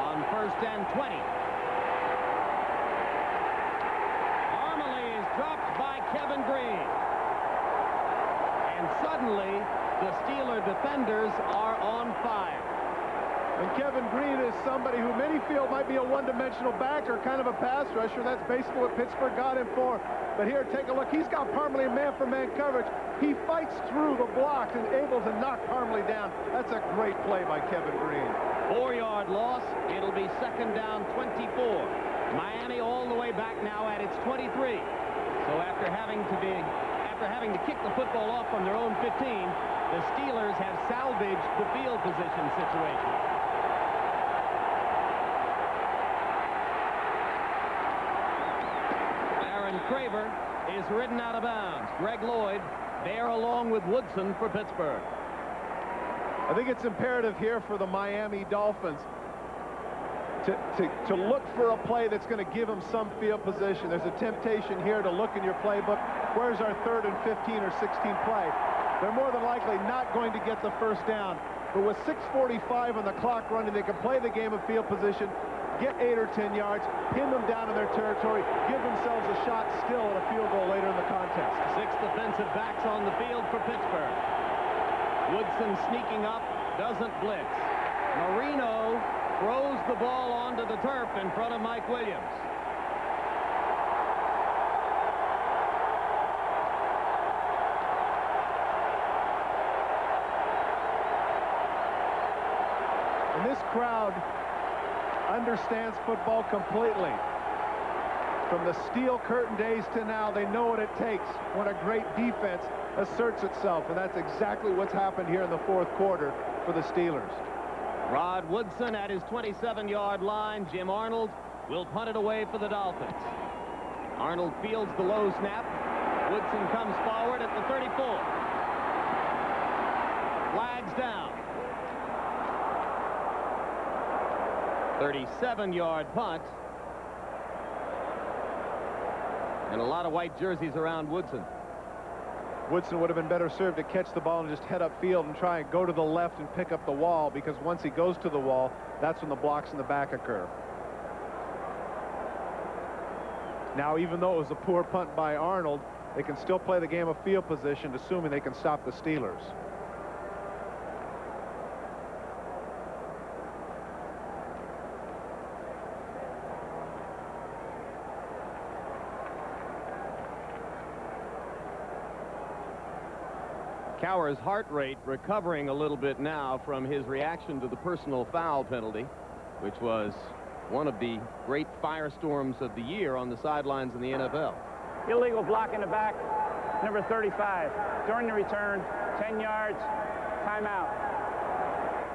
On first and 20. Armley is dropped by Kevin Green. And suddenly, the Steeler defenders are on fire.
And Kevin Green is somebody who many feel might be a one-dimensional backer, kind of a pass rusher. That's basically what Pittsburgh got him for. But here, take a look. He's got Parmalee in man-for-man coverage. He fights through the block and able to knock Parmalee down. That's a great play by Kevin Green.
4-yard loss. It'll be second down 24. Miami all the way back now at its 23. So after having to kick the football off from their own 15, the Steelers have salvaged the field position situation. Craver is ridden out of bounds. Greg Lloyd there along with Woodson for Pittsburgh.
I think it's imperative here for the Miami Dolphins to look for a play that's going to give them some field position. There's a temptation here to look in your playbook. Where's our 3rd and 15 or 16 play? They're more than likely not going to get the first down. But with 6:45 on the clock running, they can play the game of field position, get 8 or 10 yards, pin them down in their territory, give themselves a shot still at a field goal later in the contest.
6 defensive backs on the field for Pittsburgh. Woodson sneaking up, doesn't blitz. Marino throws the ball onto the turf in front of Mike Williams.
And this crowd understands football completely. From the steel curtain days to now, they know what it takes when a great defense asserts itself, and that's exactly what's happened here in the 4th quarter for the Steelers.
Rod Woodson at his 27-yard line. Jim Arnold will punt it away for the Dolphins. Arnold fields the low snap. Woodson comes forward at the 34. Flags down. 37-yard punt. And a lot of white jerseys around Woodson.
Woodson would have been better served to catch the ball and just head upfield and try and go to the left and pick up the wall, because once he goes to the wall, that's when the blocks in the back occur. Now, even though it was a poor punt by Arnold, they can still play the game of field position, assuming they can stop the Steelers.
Cowher's heart rate recovering a little bit now from his reaction to the personal foul penalty, which was one of the great firestorms of the year on the sidelines in the NFL.
Illegal block in the back, number 35. During the return, 10 yards, timeout.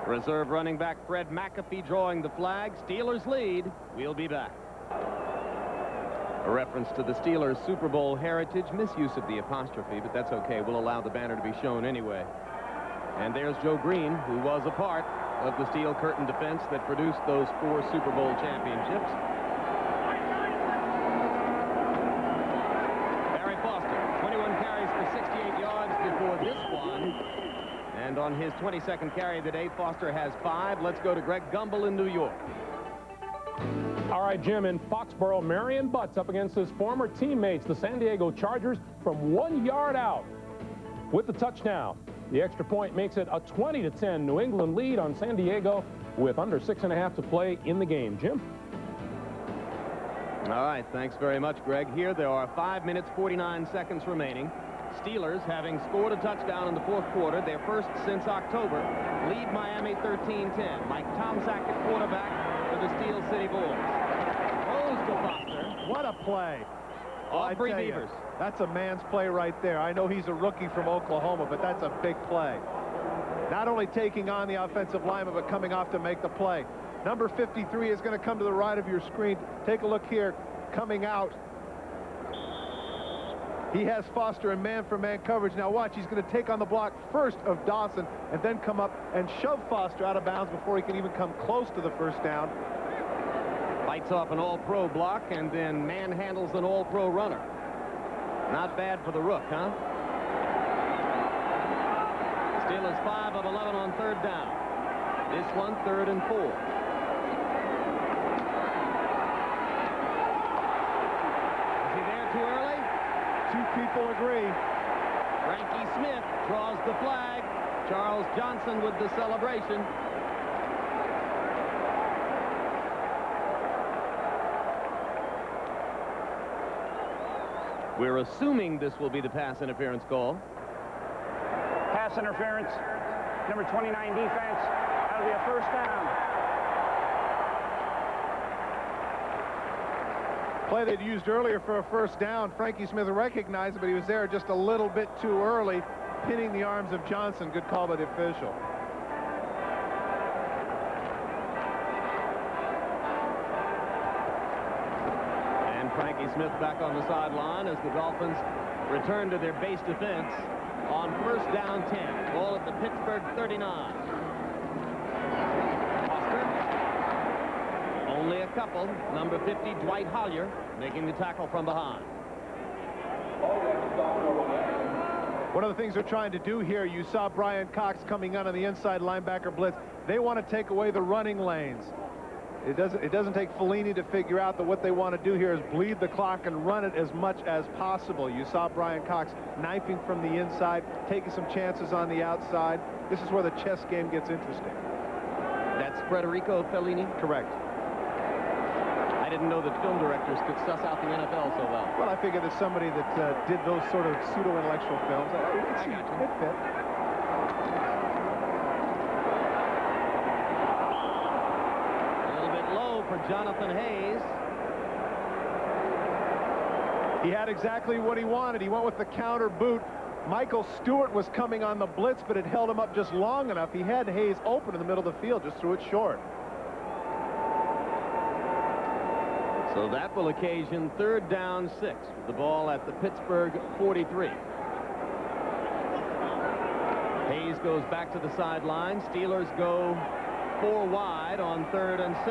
Reserve running back Fred McAfee drawing the flag. Steelers lead. We'll be back. A reference to the Steelers' Super Bowl heritage, misuse of the apostrophe, but that's okay. We'll allow the banner to be shown anyway. And there's Joe Green, who was a part of the Steel Curtain defense that produced those 4 Super Bowl championships. Barry Foster, 21 carries for 68 yards before this one. And on his 22nd carry of the day, Foster has 5. Let's go to Greg Gumbel in New York.
All right, Jim, in Foxborough, Marion Butts up against his former teammates, the San Diego Chargers, from 1 yard out with the touchdown. The extra point makes it a 20-10 New England lead on San Diego with under 6.5 to play in the game. Jim?
All right, thanks very much, Greg. Here there are 5 minutes, 49 seconds remaining. Steelers, having scored a touchdown in the 4th quarter, their first since October, lead Miami 13-10. Mike Tomczak at quarterback for the Steel City Bulls. Throws to Foster.
What a play.
Aubrey Beavers.
That's a man's play right there. I know he's a rookie from Oklahoma, but that's a big play. Not only taking on the offensive lineman, but coming off to make the play. Number 53 is going to come to the right of your screen. Take a look here. Coming out. He has Foster in man-for-man coverage. Now watch, he's going to take on the block first of Dawson and then come up and shove Foster out of bounds before he can even come close to the first down.
Bites off an all-pro block and then manhandles an all-pro runner. Not bad for the Rook, huh? Steelers 5 of 11 on 3rd down. This one, 3rd and 4. Is he there too early?
2 people agree.
Frankie Smith draws the flag. Charles Johnson with the celebration. We're assuming this will be the pass interference call.
Pass interference, number 29 defense. That'll be a first down.
Play they'd used earlier for a first down. Frankie Smith recognized it, but he was there just a little bit too early, pinning the arms of Johnson. Good call by the official.
And Frankie Smith back on the sideline as the Dolphins return to their base defense on 1st down 10. Ball at the Pittsburgh 39. Only a couple. Number 50, Dwight Hollier, making the tackle from behind.
One of the things they're trying to do here, you saw Brian Cox coming on the inside linebacker blitz. They want to take away the running lanes. It doesn't take Fellini to figure out that what they want to do here is bleed the clock and run it as much as possible. You saw Brian Cox knifing from the inside, taking some chances on the outside. This is where the chess game gets interesting.
That's Federico Fellini?
Correct.
I didn't know that film directors could suss out the NFL so well.
Well, I figured there's somebody that did those sort of pseudo-intellectual films.
I got you.
It fit.
A little bit low for Jonathan Hayes.
He had exactly what he wanted. He went with the counter boot. Michael Stewart was coming on the blitz, but it held him up just long enough. He had Hayes open in the middle of the field, just threw it short.
So that will occasion 3rd down 6 with the ball at the Pittsburgh 43. Hayes goes back to the sideline. Steelers go 4 wide on 3rd and 6.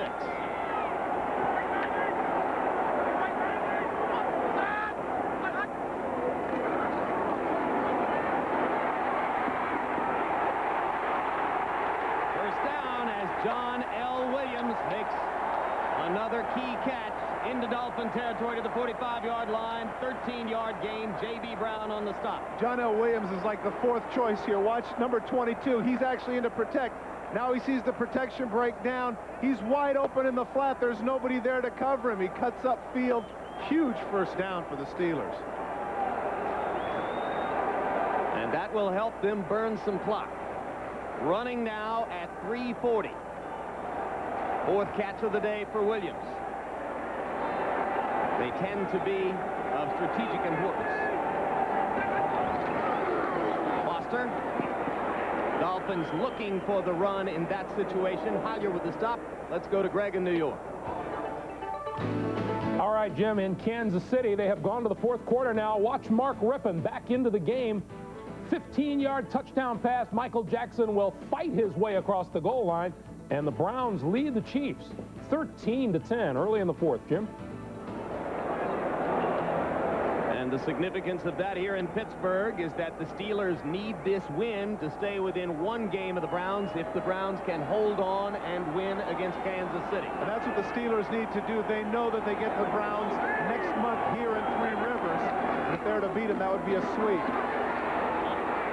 First down as John L. Williams makes another key catch into Dolphin territory to the 45-yard line. 13-yard gain. J.B. Brown on the stop.
John L. Williams is like the fourth choice here. Watch number 22. He's actually in to protect. Now he sees the protection break down. He's wide open in the flat. There's nobody there to cover him. He cuts upfield. Huge first down for the Steelers.
And that will help them burn some clock. Running now at 3:40. Fourth catch of the day for Williams. They tend to be of strategic importance. Foster. Dolphins looking for the run in that situation. Hollier with the stop. Let's go to Greg in New York.
All right, Jim, in Kansas City, they have gone to the fourth quarter now. Watch Mark Rippon back into the game. 15-yard touchdown pass. Michael Jackson will fight his way across the goal line, and the Browns lead the Chiefs 13-10 early in the fourth, Jim.
And the significance of that here in Pittsburgh is that the Steelers need this win to stay within one game of the Browns if the Browns can hold on and win against Kansas City.
And that's what the Steelers need to do. They know that they get the Browns next month here in Three Rivers. If they're to beat them, that would be a sweep.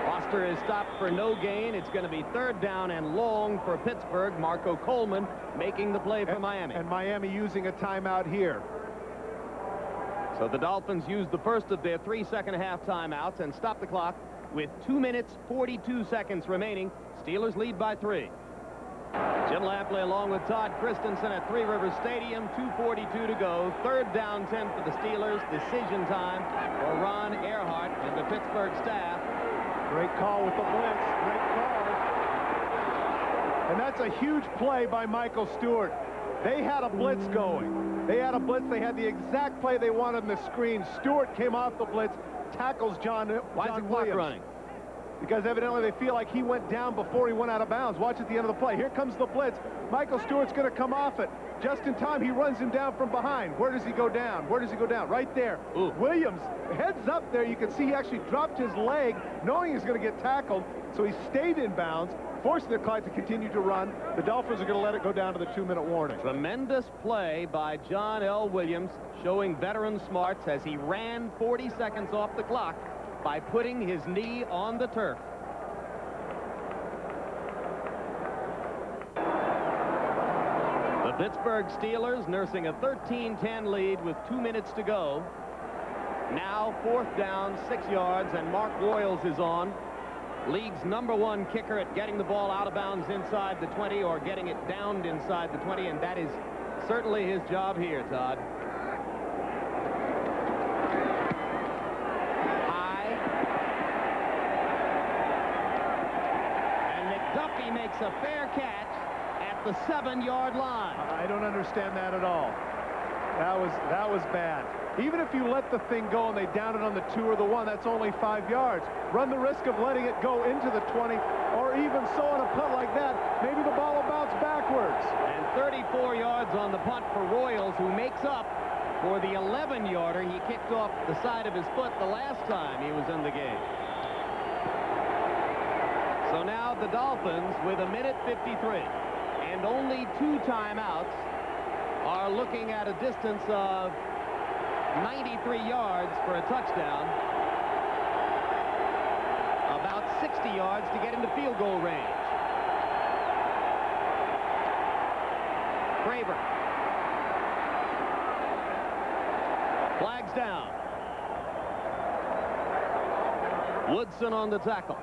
Foster is stopped for no gain. It's going to be third down and long for Pittsburgh. Marco Coleman making the play for Miami.
And Miami using a timeout here.
So the Dolphins use the first of their 3 second-half timeouts and stop the clock with 2 minutes, 42 seconds remaining. Steelers lead by 3. Jim Lampley along with Todd Christensen at Three Rivers Stadium. 2:42 to go. Third down 10 for the Steelers. Decision time for Ron Earhart and the Pittsburgh staff.
Great call with the blitz. Great call. And that's a huge play by Michael Stewart. They had a blitz going. They had a blitz. They had the exact play they wanted on the screen. Stewart came off the blitz, tackles John
Why is the clock running?
Because evidently they feel like he went down before he went out of bounds. Watch at the end of the play. Here comes the blitz. Michael Stewart's going to come off it. Just in time, he runs him down from behind. Where does he go down? Where does he go down? Right there.
Ooh.
Williams, heads up there. You can see he actually dropped his leg, knowing he's going to get tackled. So he stayed in bounds, forcing the clock to continue to run. The Dolphins are going to let it go down to the 2-minute warning.
Tremendous play by John L. Williams, showing veteran smarts as he ran 40 seconds off the clock by putting his knee on the turf. The Pittsburgh Steelers nursing a 13-10 lead with 2 minutes to go. Now fourth down, 6 yards, and Mark Royals is on. League's #1 kicker at getting the ball out of bounds inside the 20 or getting it downed inside the 20, and that is certainly his job here, Todd. High. And McDuffie makes a fair catch at the 7-yard line.
I don't understand that at all. That was bad. Even if you let the thing go and they down it on the 2 or the 1, that's only 5 yards. Run the risk of letting it go into the 20, or even so on a punt like that, maybe the ball will bounce backwards.
And 34 yards on the punt for Royals, who makes up for the 11-yarder he kicked off the side of his foot the last time he was in the game. So now the Dolphins, with 1:53 and only 2 timeouts, are looking at a distance of 93 yards for a touchdown. About 60 yards to get into field goal range. Graber. Flags down. Woodson on the tackle.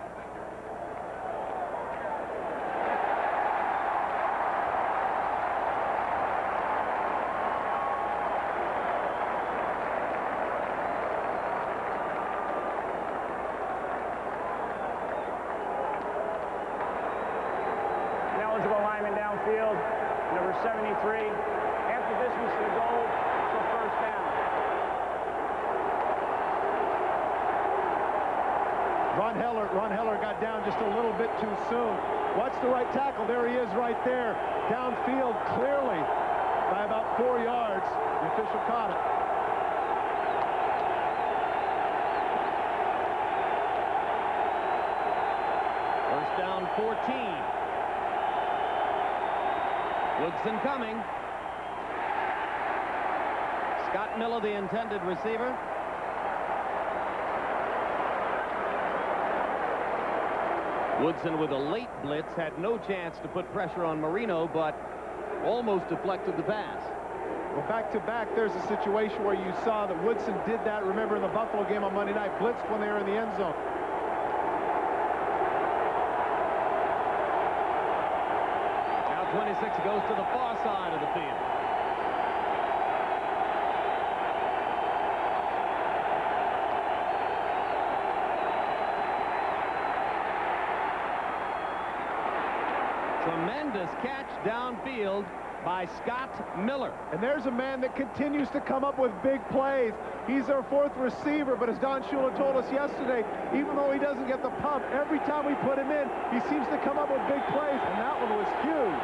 Downfield, number 73. Half the distance to the goal for first down.
Ron Heller got down just a little bit too soon. Watch the right tackle. There he is right there. Downfield clearly by about 4 yards. The official caught it.
First down 14. Woodson coming. Scott Miller, the intended receiver. Woodson with a late blitz had no chance to put pressure on Marino, but almost deflected the pass.
Well, back-to-back, there's a situation where you saw that Woodson did that. Remember in the Buffalo game on Monday night, blitzed when they were in the end zone.
Now 26 goes to the far side of the field. Tremendous catch downfield by Scott Miller.
And there's a man that continues to come up with big plays. He's our fourth receiver, but as Don Shula told us yesterday, even though he doesn't get the pump, every time we put him in, he seems to come up with big plays, and that one was huge.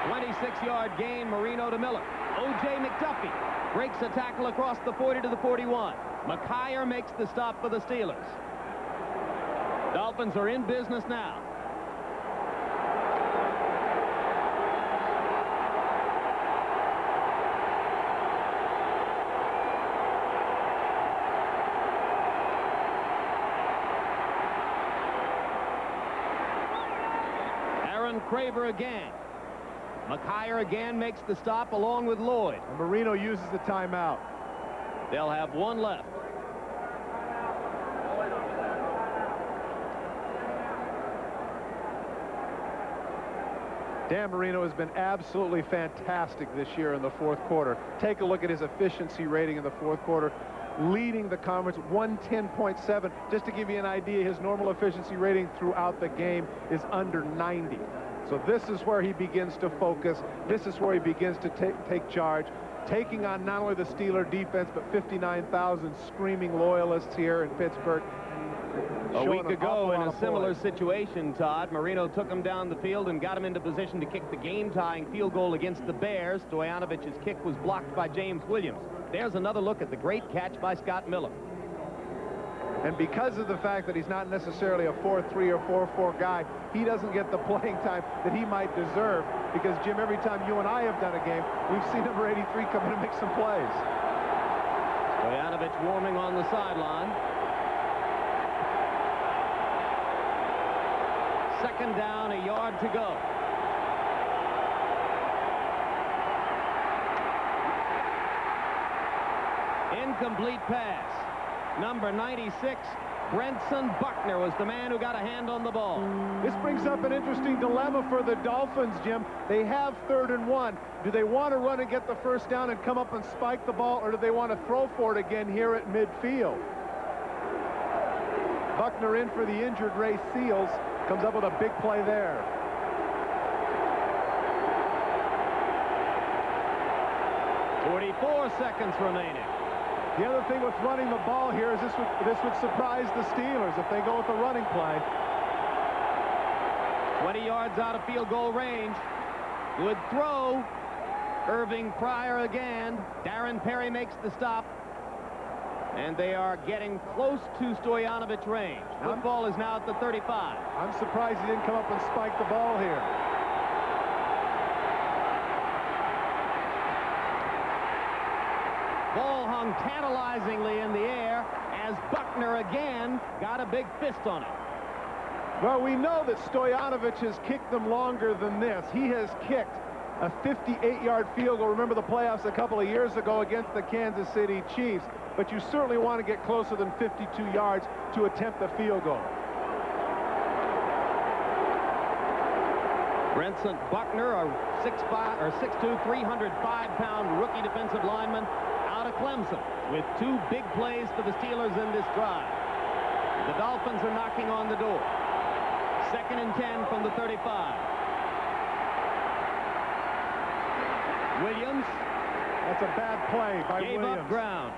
26-yard gain, Marino to Miller. O.J. McDuffie breaks a tackle across the 40 to the 41. McKyer makes the stop for the Steelers. Dolphins are in business now. Aaron Craver again. McKyer again makes the stop along with Lloyd.
And Marino uses the timeout.
They'll have one left.
Dan Marino has been absolutely fantastic this year in the fourth quarter. Take a look at his efficiency rating in the fourth quarter, leading the conference 110.7. Just to give you an idea, his normal efficiency rating throughout the game is under 90. So this is where he begins to focus. This is where he begins to take charge, taking on not only the Steeler defense, but 59,000 screaming loyalists here in Pittsburgh.
A week ago, in a similar situation, Todd, Marino took him down the field and got him into position to kick the game-tying field goal against the Bears. Stoyanovich's kick was blocked by James Williams. There's another look at the great catch by Scott Miller.
And because of the fact that he's not necessarily a 4-3 or 4-4 guy, he doesn't get the playing time that he might deserve. Because, Jim, every time you and I have done a game, we've seen number 83 come in and make some plays.
Stoyanovich warming on the sideline. Second down, a yard to go. Incomplete pass. Number 96, Brenson Buckner, was the man who got a hand on the ball.
This brings up an interesting dilemma for the Dolphins, Jim. They have 3rd and 1. Do they want to run and get the first down and come up and spike the ball, or do they want to throw for it again here at midfield? Buckner in for the injured Ray Seals. Comes up with a big play there.
.44 seconds remaining.
The other thing with running the ball here is this would surprise the Steelers if they go with the running play.
20 yards out of field goal range. Good throw. Irving Pryor again. Darren Perry makes the stop. And they are getting close to Stoyanovich range. Football is now at the 35.
I'm surprised he didn't come up and spike the ball here.
Ball hung tantalizingly in the air as Buckner again got a big fist on it.
Well, we know that Stoyanovich has kicked them longer than this. He has kicked a 58-yard field goal. Remember the playoffs a couple of years ago against the Kansas City Chiefs. But you certainly want to get closer than 52 yards to attempt the field goal.
Brenson Buckner, a 6'2", 305-pound rookie defensive lineman out of Clemson, with 2 big plays for the Steelers in this drive. The Dolphins are knocking on the door. 2nd and 10 from the 35. Williams.
That's a bad play by Williams.
Gave up ground.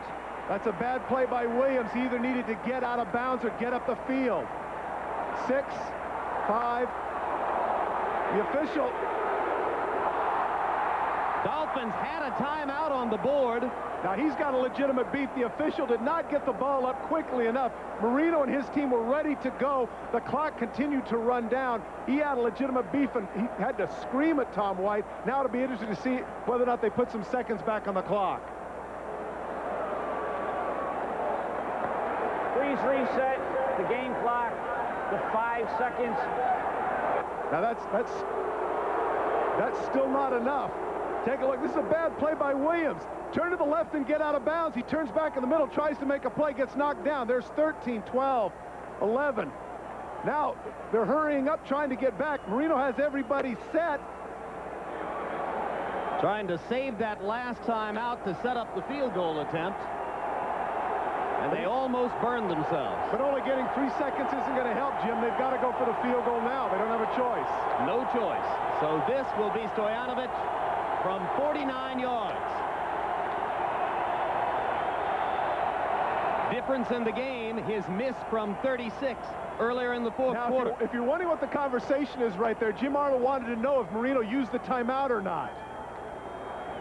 That's a bad play by Williams. He either needed to get out of bounds or get up the field. 6, 5. The official.
Dolphins had a timeout on the board.
Now he's got a legitimate beef. The official did not get the ball up quickly enough. Marino and his team were ready to go. The clock continued to run down. He had a legitimate beef, and he had to scream at Tom White. Now it'll be interesting to see whether or not they put some seconds back on the clock.
Please reset the game clock to 5 seconds.
Now that's still not enough. Take a look. This is a bad play by Williams. Turn to the left and get out of bounds. He turns back in the middle, tries to make a play, gets knocked down. There's 13, 12, 11. Now they're hurrying up, trying to get back. Marino has everybody set.
Trying to save that last time out to set up the field goal attempt. And they almost burned themselves.
But only getting 3 seconds isn't going to help, Jim. They've got to go for the field goal now. They don't have a choice.
No choice. So this will be Stoyanovich from 49 yards. Difference in the game, his miss from 36 earlier in the fourth quarter.
If you're wondering what the conversation is right there, Jim Arnold wanted to know if Marino used the timeout or not.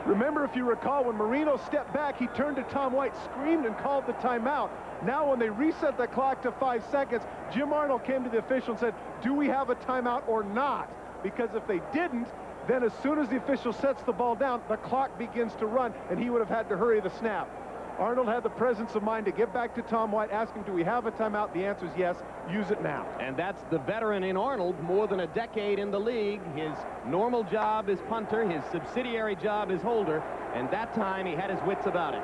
Remember, if you recall, when Marino stepped back, he turned to Tom White, screamed, and called the timeout. Now, when they reset the clock to 5 seconds, Jim Arnold came to the official and said, do we have a timeout or not? Because if they didn't, then as soon as the official sets the ball down, the clock begins to run, and he would have had to hurry the snap. Arnold had the presence of mind to get back to Tom White, ask him, do we have a timeout? The answer is yes. Use it now.
And that's the veteran in Arnold, more than a decade in the league. His normal job is punter, his subsidiary job is holder, and that time he had his wits about him.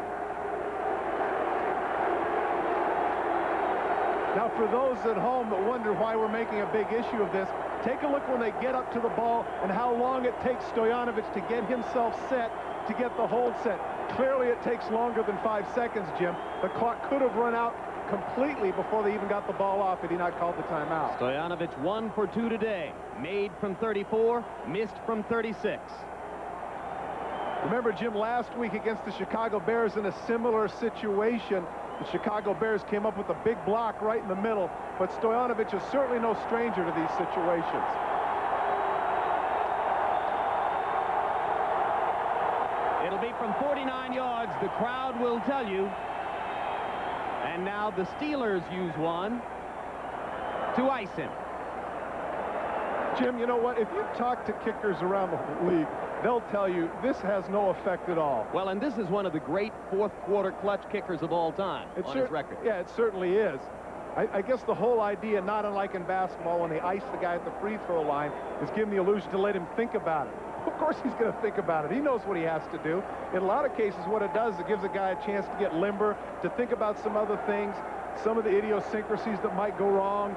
Now, for those at home that wonder why we're making a big issue of this, take a look when they get up to the ball and how long it takes Stoyanovich to get himself set, to get the hold set. Clearly, it takes longer than 5 seconds, Jim. The clock could have run out completely before they even got the ball off had he not called the timeout.
Stoyanovich 1 for 2 today. Made from 34, missed from 36.
Remember, Jim, last week against the Chicago Bears in a similar situation, the Chicago Bears came up with a big block right in the middle, but Stoyanovich is certainly no stranger to these situations.
It'll be from 49 yards, the crowd will tell you. And now the Steelers use one to ice him.
Jim, you know what? If you talk to kickers around the league, they'll tell you this has no effect at all.
Well, and this is one of the great fourth-quarter clutch kickers of all time on his record.
Yeah, it certainly is. I guess the whole idea, not unlike in basketball when they ice the guy at the free throw line, is give him the illusion to let him think about it. Of course he's going to think about it. He knows what he has to do. In a lot of cases, what it does, it gives a guy a chance to get limber, to think about some other things, some of the idiosyncrasies that might go wrong.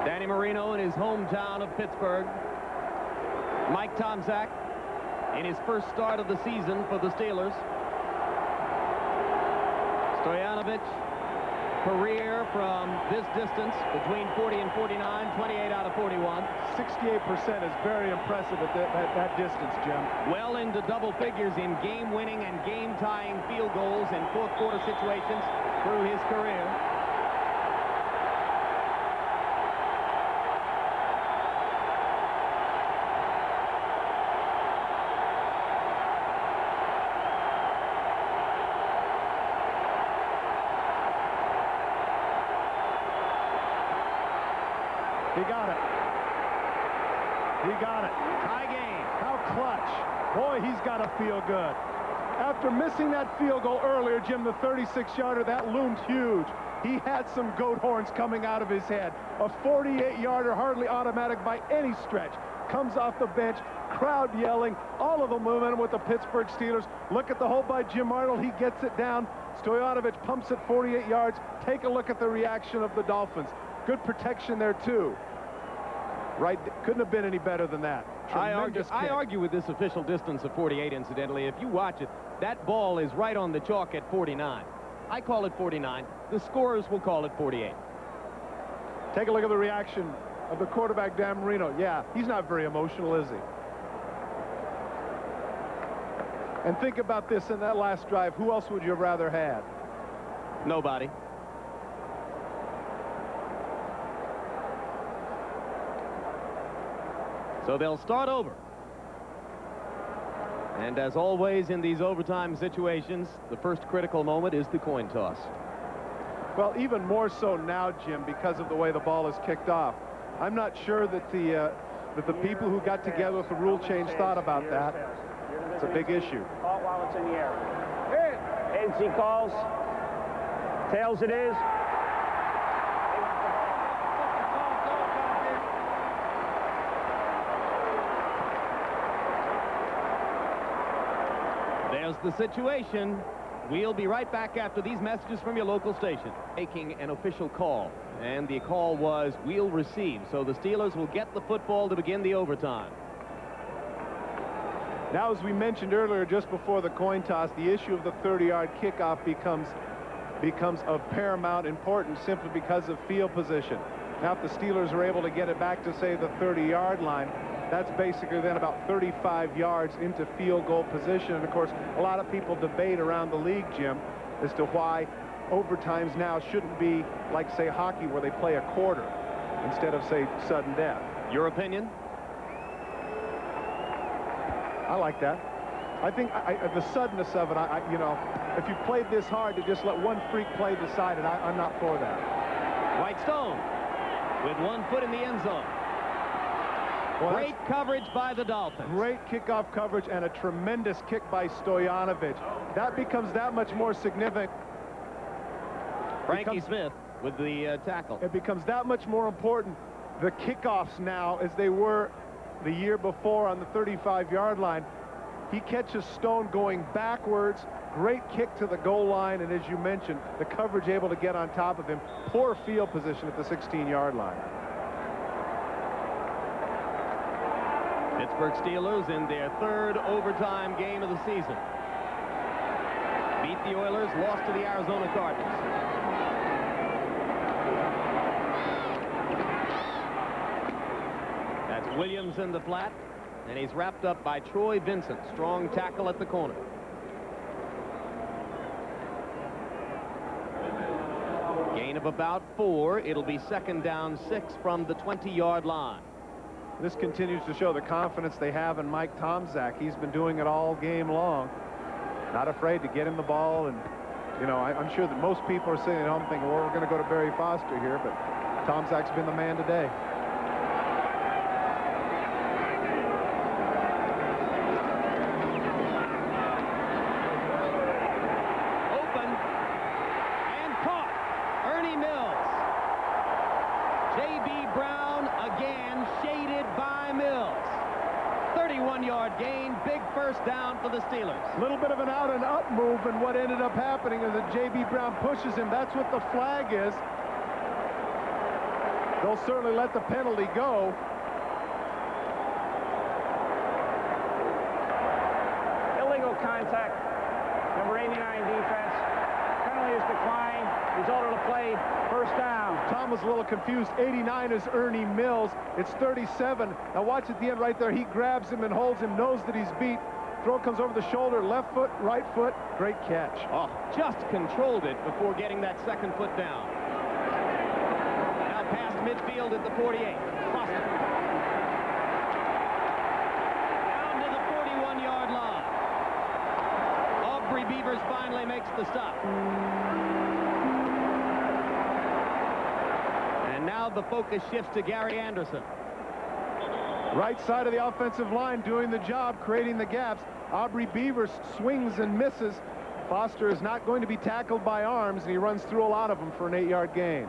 Danny Marino in his hometown of Pittsburgh. Mike Tomczak in his first start of the season for the Steelers. Stoyanovich, career from this distance between 40 and 49, 28 out of 41. 68% is very impressive at that distance, Jim. Well into double figures in game-winning and game-tying field goals in fourth-quarter situations through his career.
He got it. He got it.
Tie game.
How clutch. Boy, he's got to feel good. After missing that field goal earlier, Jim, the 36-yarder, that loomed huge. He had some goat horns coming out of his head. A 48-yarder, hardly automatic by any stretch. Comes off the bench, crowd yelling, all of the momentum with the Pittsburgh Steelers. Look at the hold by Jim Arnold. He gets it down. Stoyanovich pumps it 48 yards. Take a look at the reaction of the Dolphins. Good protection there, too. Right, couldn't have been any better than that.
I argue with this official distance of 48, incidentally. If you watch it, that ball is right on the chalk at 49. I call it 49. The scorers will call it 48.
Take a look at the reaction of the quarterback, Dan Marino. Yeah, he's not very emotional, is he? And think about this in that last drive. Who else would you have rather had?
Nobody. So they'll start over. And as always in these overtime situations, the first critical moment is the coin toss.
Well, even more so now, Jim, because of the way the ball is kicked off. I'm not sure that the people who got together with the rule change thought about that. It's a big issue.
Caught while it's in the air. Heads he calls. Tails it is.
There's the situation. We'll be right back after these messages from your local station. Making an official call, and the call was we'll receive. So the Steelers will get the football to begin the overtime.
Now, as we mentioned earlier, just before the coin toss, the issue of the 30-yard kickoff becomes of paramount importance simply because of field position. Now, if the Steelers are able to get it back to, say, the 30-yard line, that's basically then about 35 yards into field goal position. And, of course, a lot of people debate around the league, Jim, as to why overtimes now shouldn't be like, say, hockey, where they play a quarter instead of, say, sudden death.
Your opinion?
I like that. I think the suddenness of it, you know, if you played this hard to just let one freak play decide it, I'm not for that.
White Stone with 1 foot in the end zone.
Well,
great coverage by the Dolphins.
Great kickoff coverage and a tremendous kick by Stoyanovich. That becomes that much more significant.
Frankie Smith with the tackle.
It becomes that much more important, the kickoffs now, as they were the year before on the 35-yard line. He catches Stone going backwards. Great kick to the goal line, and as you mentioned, the coverage able to get on top of him. Poor field position at the 16-yard line.
Pittsburgh Steelers in their 3rd overtime game of the season. Beat the Oilers, lost to the Arizona Cardinals. That's Williams in the flat, and he's wrapped up by Troy Vincent. Strong tackle at the corner. Gain of about 4. It'll be 2nd down 6 from the 20-yard line.
This continues to show the confidence they have in Mike Tomczak. He's been doing it all game long. Not afraid to get him the ball. And, you know, I'm sure that most people are sitting at home thinking, well, we're going to go to Barry Foster here. But Tomczak's been the man today.
Open and caught. Ernie Mills. J.B. Brown again shaded by Mills. 31-yard gain, big first down for the Steelers.
A little bit of an out and up move, and what ended up happening is that J.B. Brown pushes him. That's what the flag is. They'll certainly let the penalty go.
Illegal contact. Number 89 defense. Penalty is declined. Result of the play, first down.
Tom was a little confused. 89 is Ernie Mills. It's 37. Now watch at the end right there. He grabs him and holds him, knows that he's beat. Throw comes over the shoulder, left foot, right foot. Great catch.
Oh, just controlled it before getting that 2nd foot down. Now past midfield at the 48. Foster. Down to the 41-yard line. Aubrey Beavers finally makes the stop. And now the focus shifts to Gary Anderson.
Right side of the offensive line doing the job, creating the gaps. Aubrey Beavers swings and misses. Foster is not going to be tackled by arms, and he runs through a lot of them for an 8-yard gain.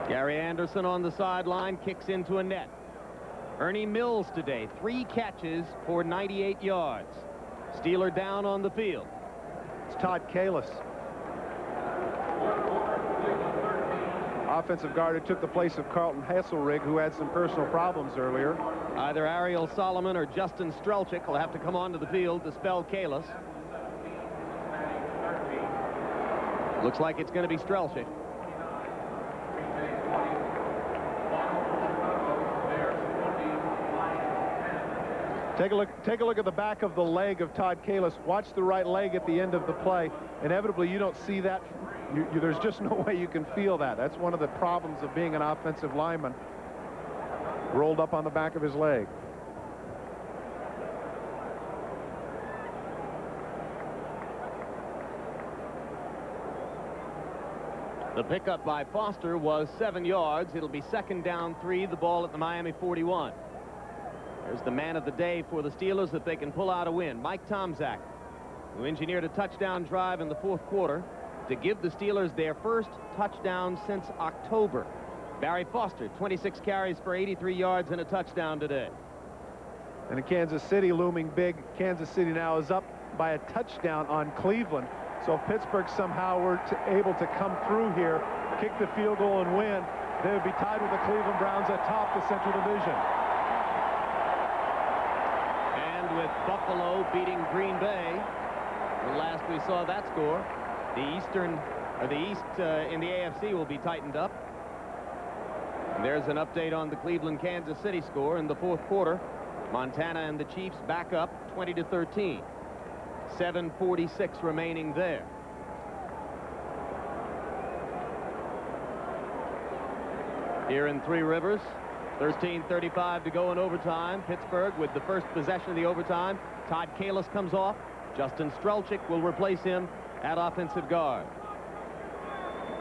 Gary Anderson on the sideline, kicks into a net. Ernie Mills today, 3 catches for 98 yards. Steeler down on the field.
It's Todd Kalis. Offensive guard who took the place of Carlton Hasselrig, who had some personal problems earlier.
Either Ariel Solomon or Justin Strelchik will have to come onto the field to spell Kalis. Looks like it's going to be Strelchik.
Take a look at the back of the leg of Todd Kalis. Watch the right leg at the end of the play. Inevitably, you don't see that. There's just no way you can feel that. That's one of the problems of being an offensive lineman. Rolled up on the back of his leg.
The pickup by Foster was 7 yards. It'll be 2nd down 3, the ball at the Miami 41. There's the man of the day for the Steelers if they can pull out a win, Mike Tomczak, who engineered a touchdown drive in the 4th quarter to give the Steelers their first touchdown since October. Barry Foster, 26 carries for 83 yards and a touchdown today.
And in Kansas City looming big. Kansas City now is up by a touchdown on Cleveland. So if Pittsburgh somehow were able to come through here, kick the field goal and win, they would be tied with the Cleveland Browns atop the Central Division.
And with Buffalo beating Green Bay, the last we saw that score, the East in the AFC will be tightened up. And there's an update on the Cleveland-Kansas City score in the 4th quarter. Montana and the Chiefs back up 20-13. 7:46 remaining there. Here in Three Rivers, 13:35 to go in overtime. Pittsburgh with the first possession of the overtime. Todd Kalis comes off. Justin Strelczyk will replace him at offensive guard.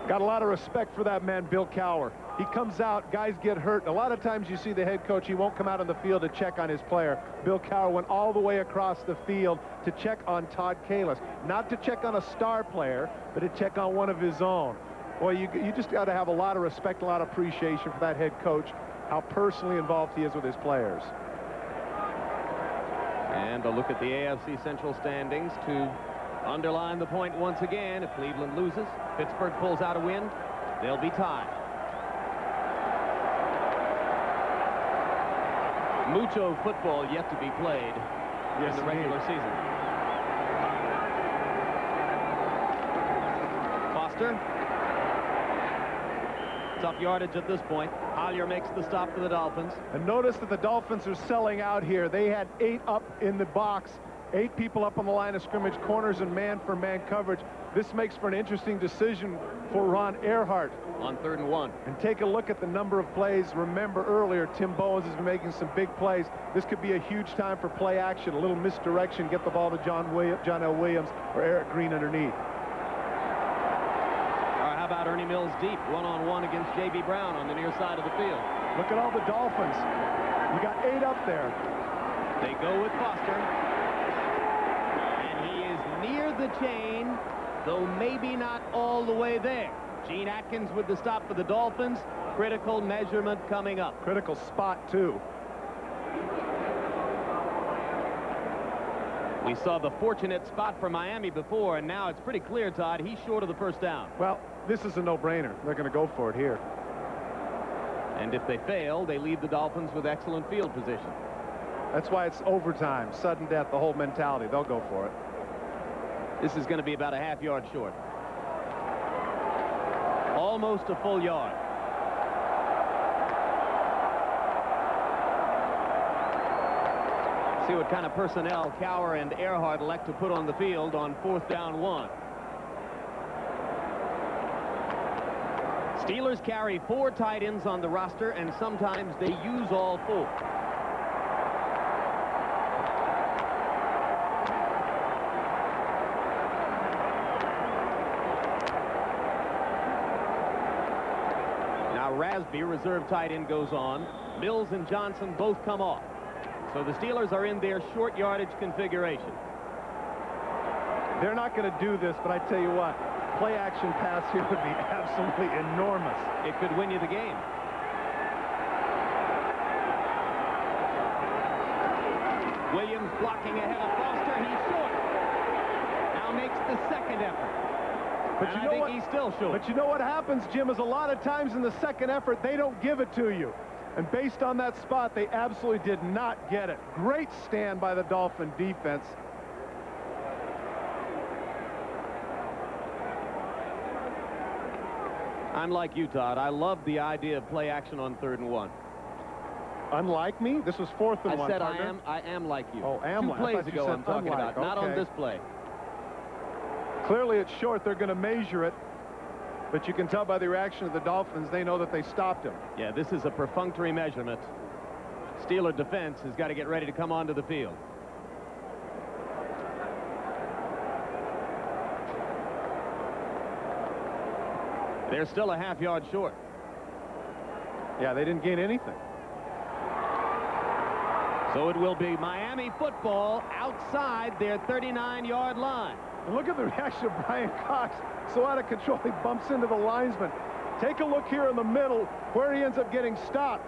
Got a lot of respect for that man, Bill Cowher. He comes out, guys get hurt. A lot of times you see the head coach, he won't come out on the field to check on his player. Bill Cowher went all the way across the field to check on Todd Kalis. Not to check on a star player, but to check on one of his own. Boy, you just got to have a lot of respect, a lot of appreciation for that head coach, how personally involved he is with his players.
And a look at the AFC Central standings to underline the point once again. If Cleveland loses, Pittsburgh pulls out a win, they'll be tied. Mucho football yet to be played in the regular season. Foster. Tough yardage at this point. Collier makes the stop for the Dolphins.
And notice that the Dolphins are selling out here. They had 8 up in the box. 8 people up on the line of scrimmage, corners and man-for-man coverage. This makes for an interesting decision for Ron Earhart.
On 3rd and 1.
And take a look at the number of plays. Remember earlier, Tim Bowens has been making some big plays. This could be a huge time for play action, a little misdirection, get the ball to John L. Williams or Eric Green underneath.
All right, how about Ernie Mills deep, one-on-one against J.B. Brown on the near side of the field?
Look at all the Dolphins. You got 8 up there.
They go with Foster. And he is near the chain, though maybe not all the way there. Gene Atkins with the stop for the Dolphins. Critical measurement coming up.
Critical spot, too.
We saw the fortunate spot for Miami before, and now it's pretty clear, Todd, he's short of the first down.
Well, this is a no-brainer. They're going to go for it here.
And if they fail, they leave the Dolphins with excellent field position.
That's why it's overtime, sudden death, the whole mentality. They'll go for it.
This is going to be about a half-yard short. Almost a full yard. See what kind of personnel Cowher and Earhart elect to put on the field on 4th down 1. Steelers carry 4 tight ends on the roster, and sometimes they use all 4. Rasby, reserve tight end, goes on. Mills and Johnson both come off. So the Steelers are in their short yardage configuration.
They're not going to do this, but I tell you what, play action pass here would be absolutely enormous.
It could win you the game. Williams blocking ahead of Foster. He's short. Now makes the 2nd effort. But I think he's still short.
But you know what happens, Jim, is a lot of times in the 2nd effort, they don't give it to you. And based on that spot, they absolutely did not get it. Great stand by the Dolphin defense.
I'm like you, Todd. I love the idea of play action on 3rd and 1.
Unlike me? This was 4th and 1.
I said I am like you.
Oh, am like.
2 plays ago I'm talking about, not on this play.
Clearly it's short. They're going to measure it. But you can tell by the reaction of the Dolphins, they know that they stopped him.
Yeah, this is a perfunctory measurement. Steeler defense has got to get ready to come onto the field. They're still a half-yard short.
Yeah, they didn't gain anything.
So it will be Miami football outside their 39-yard line.
And look at the reaction of Brian Cox. So out of control, he bumps into the linesman. Take a look here in the middle where he ends up getting stopped.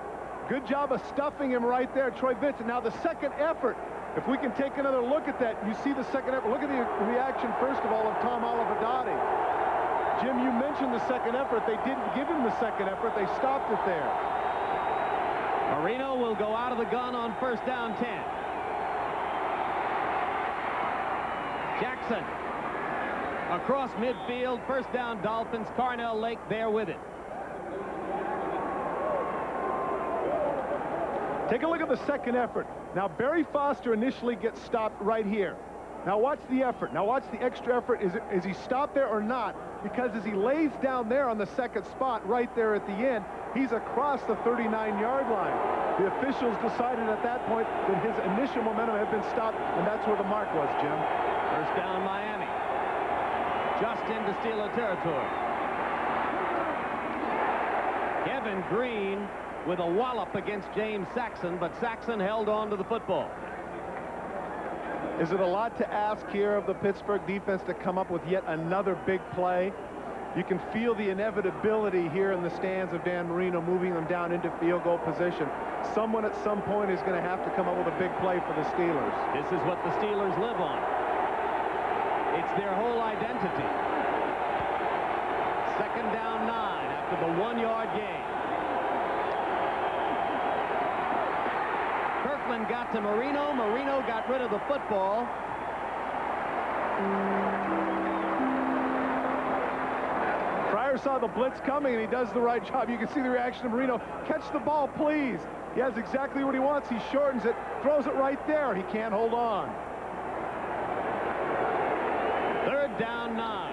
Good job of stuffing him right there, Troy Vincent. Now the second effort, if we can take another look at that, you see the second effort. Look at the reaction, first of all, of Tom Olivadotti. Jim, you mentioned the second effort. They didn't give him the second effort. They stopped it there.
Marino will go out of the gun on first down 10. Jackson across midfield, first down Dolphins. Carnell Lake there with it.
Take a look at the second effort. Now Barry Foster initially gets stopped right here. Now watch the effort. Now watch the extra effort. Is he stopped there or not? Because as he lays down there on the second spot right there at the end, he's across the 39-yard line. The officials decided at that point that his initial momentum had been stopped, and that's where the mark was, Jim.
First down Miami. Just into Steeler territory. Kevin Green with a wallop against James Saxon, but Saxon held on to the football.
Is it a lot to ask here of the Pittsburgh defense to come up with yet another big play? You can feel the inevitability here in the stands of Dan Marino moving them down into field goal position. Someone at some point is going to have to come up with a big play for the Steelers.
This is what the Steelers live on. It's their whole identity. Second down 9 after the 1-yard gain. Kirkland got to Marino. Marino got rid of the football.
Fryer saw the blitz coming, and he does the right job. You can see the reaction of Marino. Catch the ball, please. He has exactly what he wants. He shortens it, throws it right there. He can't hold on.
Third down 9.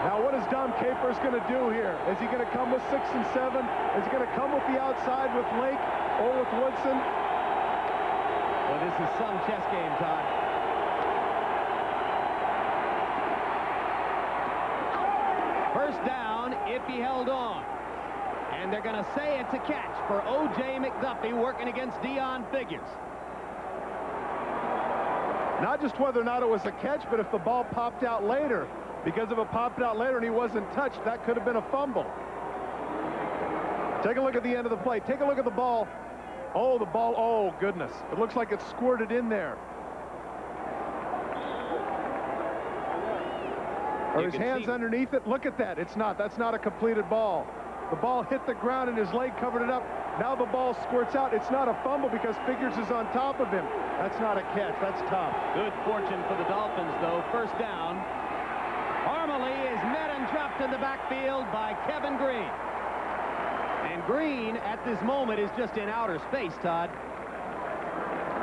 Now, what is Dom Capers going to do here? Is he going to come with 6 and 7? Is he going to come with the outside with Lake or with Woodson?
Well, this is some chess game, Todd. First down if he held on. And they're going to say it's a catch for O.J. McDuffie working against Deion Figures.
Not just whether or not it was a catch, but if the ball popped out later. Because if it popped out later and he wasn't touched, that could have been a fumble. Take a look at the end of the play. Take a look at the ball. Oh, the ball. Oh, goodness. It looks like it squirted in there. Are his hands underneath it? Look at that. It's not. That's not a completed ball. The ball hit the ground and his leg covered it up. Now the ball squirts out. It's not a fumble because Figures is on top of him. That's not a catch. That's tough.
Good fortune for the Dolphins, though. First down. Armley is met and dropped in the backfield by Kevin Green. And Green, at this moment, is just in outer space, Todd.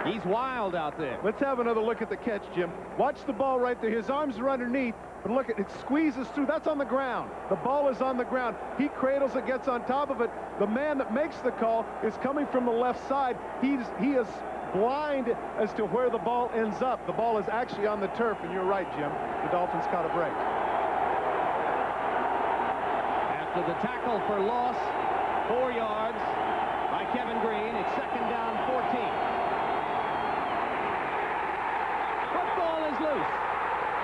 He's wild out there.
Let's have another look at the catch, Jim. Watch the ball right there. His arms are underneath, but look, it squeezes through. That's on the ground. The ball is on the ground. He cradles it, gets on top of it. The man that makes the call is coming from the left side. He is blind as to where the ball ends up. The ball is actually on the turf, and you're right, Jim. The Dolphins caught a break.
After the tackle for loss, 4 yards by Kevin Green. It's second down 14. Football is loose,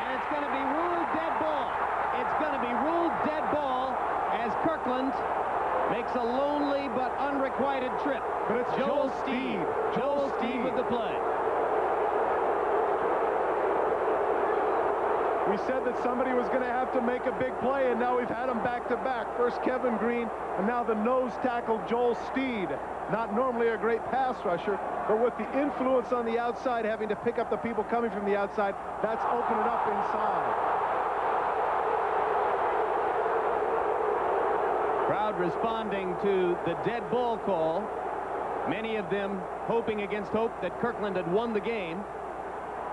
and it's going to be ruled dead ball. It's going to be ruled dead ball as Kirkland makes a lonely but unrequited trip.
But it's Joel Steed.
Joel Steed with the play.
We said that somebody was going to have to make a big play, and now we've had them back-to-back. First Kevin Green, and now the nose tackle Joel Steed. Not normally a great pass rusher, but with the influence on the outside, having to pick up the people coming from the outside, that's opened it up inside.
Crowd responding to the dead ball call. Many of them hoping against hope that Kirkland had won the game.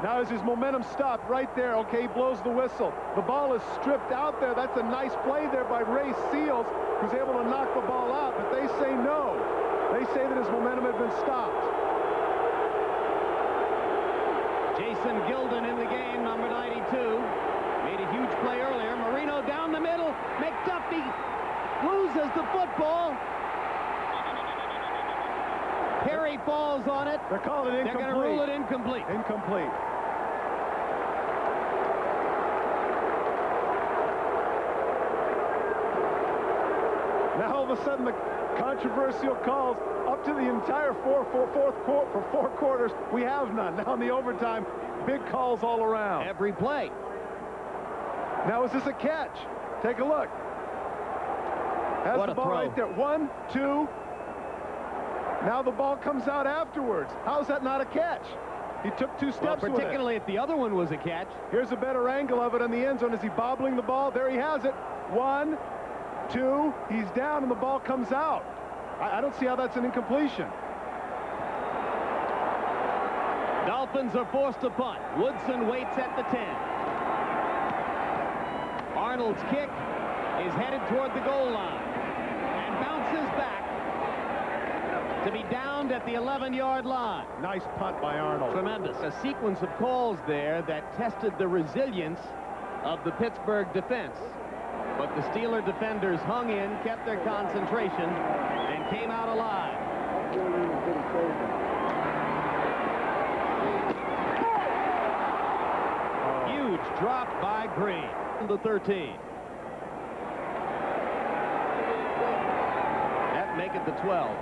Now as his momentum stopped right there, okay, he blows the whistle. The ball is stripped out there. That's a nice play there by Ray Seals, who's able to knock the ball out, but they say no. They say that his momentum had been stopped.
Jason Gilden in the game, number 92. Made a huge play earlier. Marino down the middle. McDuffie loses the football. Perry falls on it.
They're calling it incomplete.
They're going to rule it incomplete.
Incomplete. Now all of a sudden the controversial calls up to the entire for 4 quarters. We have none. Now in the overtime, big calls all around.
Every play.
Now is this a catch? Take a look. Has the ball right there. 1, 2. Now the ball comes out afterwards. How's that not a catch? He took 2 steps with it.
Particularly if the other one was a catch.
Here's a better angle of it in the end zone. Is he bobbling the ball? There he has it. 1, 2. He's down and the ball comes out. I don't see how that's an incompletion.
Dolphins are forced to punt. Woodson waits at the 10. Arnold's kick is headed toward the goal line and bounces back to be downed at the 11-yard line.
Nice punt by Arnold.
Tremendous. A sequence of calls there that tested the resilience of the Pittsburgh defense. But the Steeler defenders hung in, kept their concentration, and came out alive. Huge drop by Green. The 13. That make it the 12.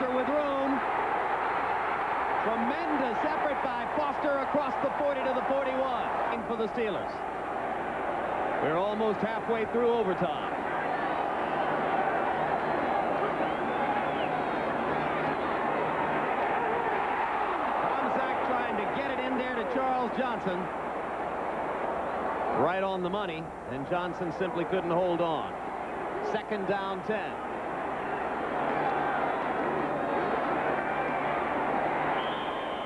With room. Tremendous effort by Foster across the 40 to the 41. For the Steelers. We're almost halfway through overtime. Tomczak trying to get it in there to Charles Johnson. Right on the money, and Johnson simply couldn't hold on. 2nd down 10.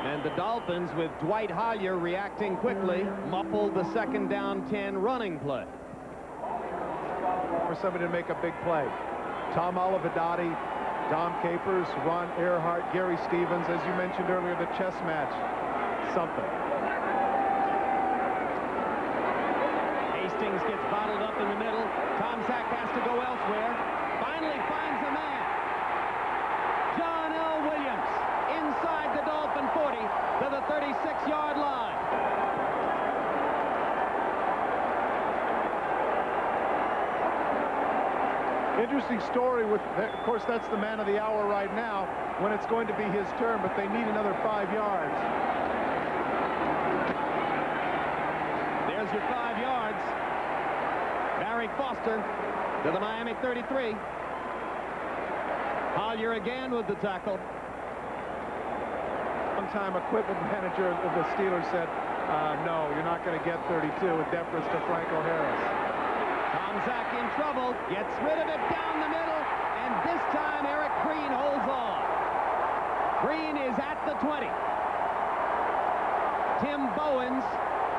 And the Dolphins, with Dwight Hollier reacting quickly, muffled the 2nd down 10 running play.
For somebody to make a big play. Tom Olivadotti, Dom Capers, Ron Earhart, Gary Stevens, as you mentioned earlier, the chess match. Something.
Hastings gets bottled up in the middle. Tomczak has to go elsewhere. Finally finds a man. John L. Williams inside the Dolphin 40 to the 36-yard line.
Interesting story with, of course, that's the man of the hour right now when it's going to be his turn, but they need another 5 yards.
There's your 5 yards. Barry Foster to the Miami 33. Hollier again with the tackle.
One-time equipment manager of the Steelers said, no, you're not going to get 32 with deference to Franco Harris.
Tomczak in trouble, gets rid of it down the middle, and this time Eric Green holds on. Green is at the 20. Tim Bowens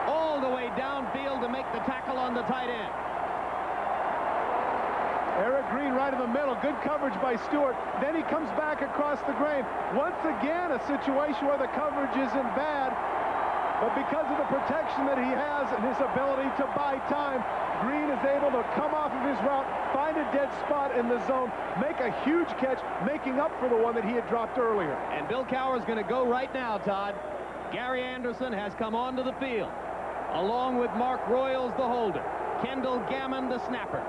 all the way downfield to make the tackle on the tight end.
Eric Green right in the middle. Good coverage by Stewart. Then he comes back across the grain. Once again, a situation where the coverage isn't bad, but because of the protection that he has and his ability to buy time, Green is able to come off of his route, find a dead spot in the zone, make a huge catch, making up for the one that he had dropped earlier.
And Bill Cowher's going to go right now, Todd. Gary Anderson has come onto the field, along with Mark Royals, the holder. Kendall Gammon, the snapper.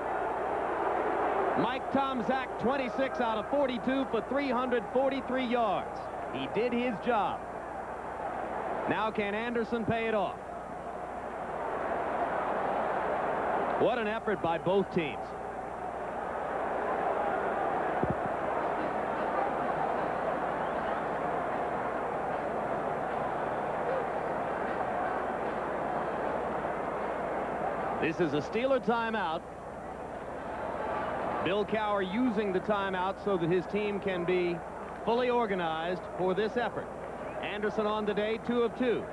Mike Tomczak, 26 out of 42 for 343 yards. He did his job. Now can Anderson pay it off? What an effort by both teams. This is a Steeler timeout. Bill Cowher using the timeout so that his team can be fully organized for this effort. Anderson on the day, 2 of 2.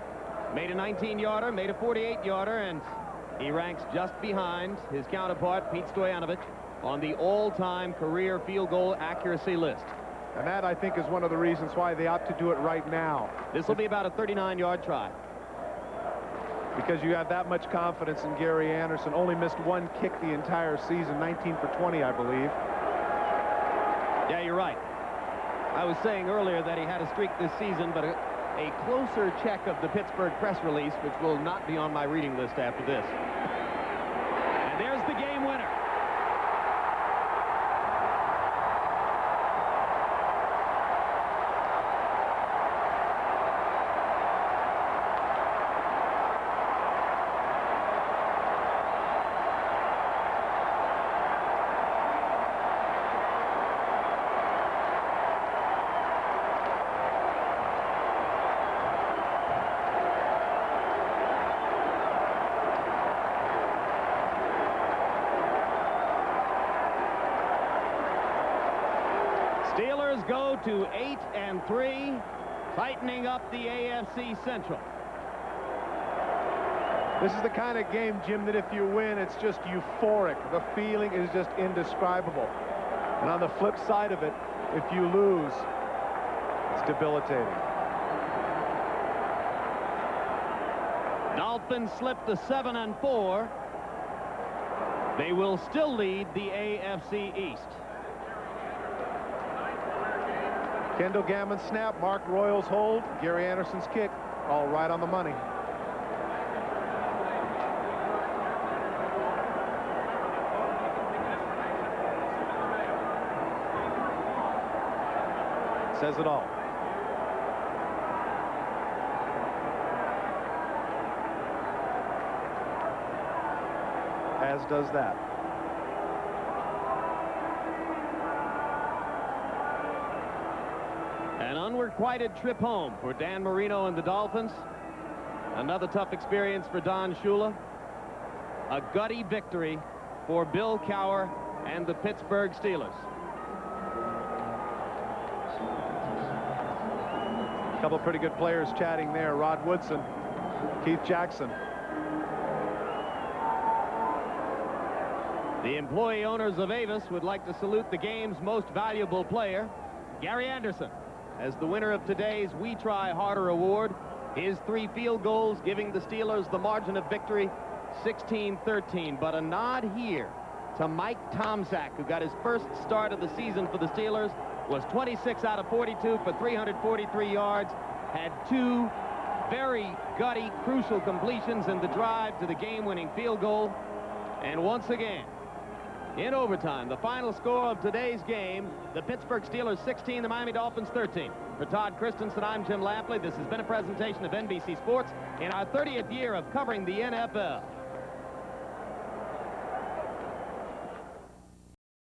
Made a 19-yarder, made a 48-yarder, and He ranks just behind his counterpart, Pete Stoyanovich, on the all-time career field goal accuracy list.
And that, I think, is one of the reasons why they opt to do it right now.
This will be about a 39-yard try.
Because you have that much confidence in Gary Anderson. Only missed one kick the entire season, 19 for 20, I believe.
Yeah, you're right. I was saying earlier that he had a streak this season, but a closer check of the Pittsburgh press release, which will not be on my reading list after this. And there's the game winner. Steelers go to 8-3, tightening up the AFC Central.
This is the kind of game, Jim, that if you win, it's just euphoric. The feeling is just indescribable. And on the flip side of it, if you lose, it's debilitating.
Dolphins slip to 7-4. They will still lead the AFC East.
Kendall Gammon's snap, Mark Royals hold, Gary Anderson's kick, all right on the money. Says it all. As does that.
An unrequited trip home for Dan Marino and the Dolphins. Another tough experience for Don Shula. A gutty victory for Bill Cowher and the Pittsburgh Steelers.
A couple of pretty good players chatting there. Rod Woodson, Keith Jackson.
The employee owners of Avis would like to salute the game's most valuable player, Gary Anderson, as the winner of today's We Try Harder award. His 3 field goals giving the Steelers the margin of victory, 16-13. But a nod here to Mike Tomczak, who got his first start of the season for the Steelers, was 26 out of 42 for 343 yards, had 2 very gutty, crucial completions in the drive to the game-winning field goal. And once again, in overtime, the final score of today's game, the Pittsburgh Steelers 16, the Miami Dolphins 13. For Todd Christensen, I'm Jim Lampley. This has been a presentation of NBC Sports in our 30th year of covering the NFL.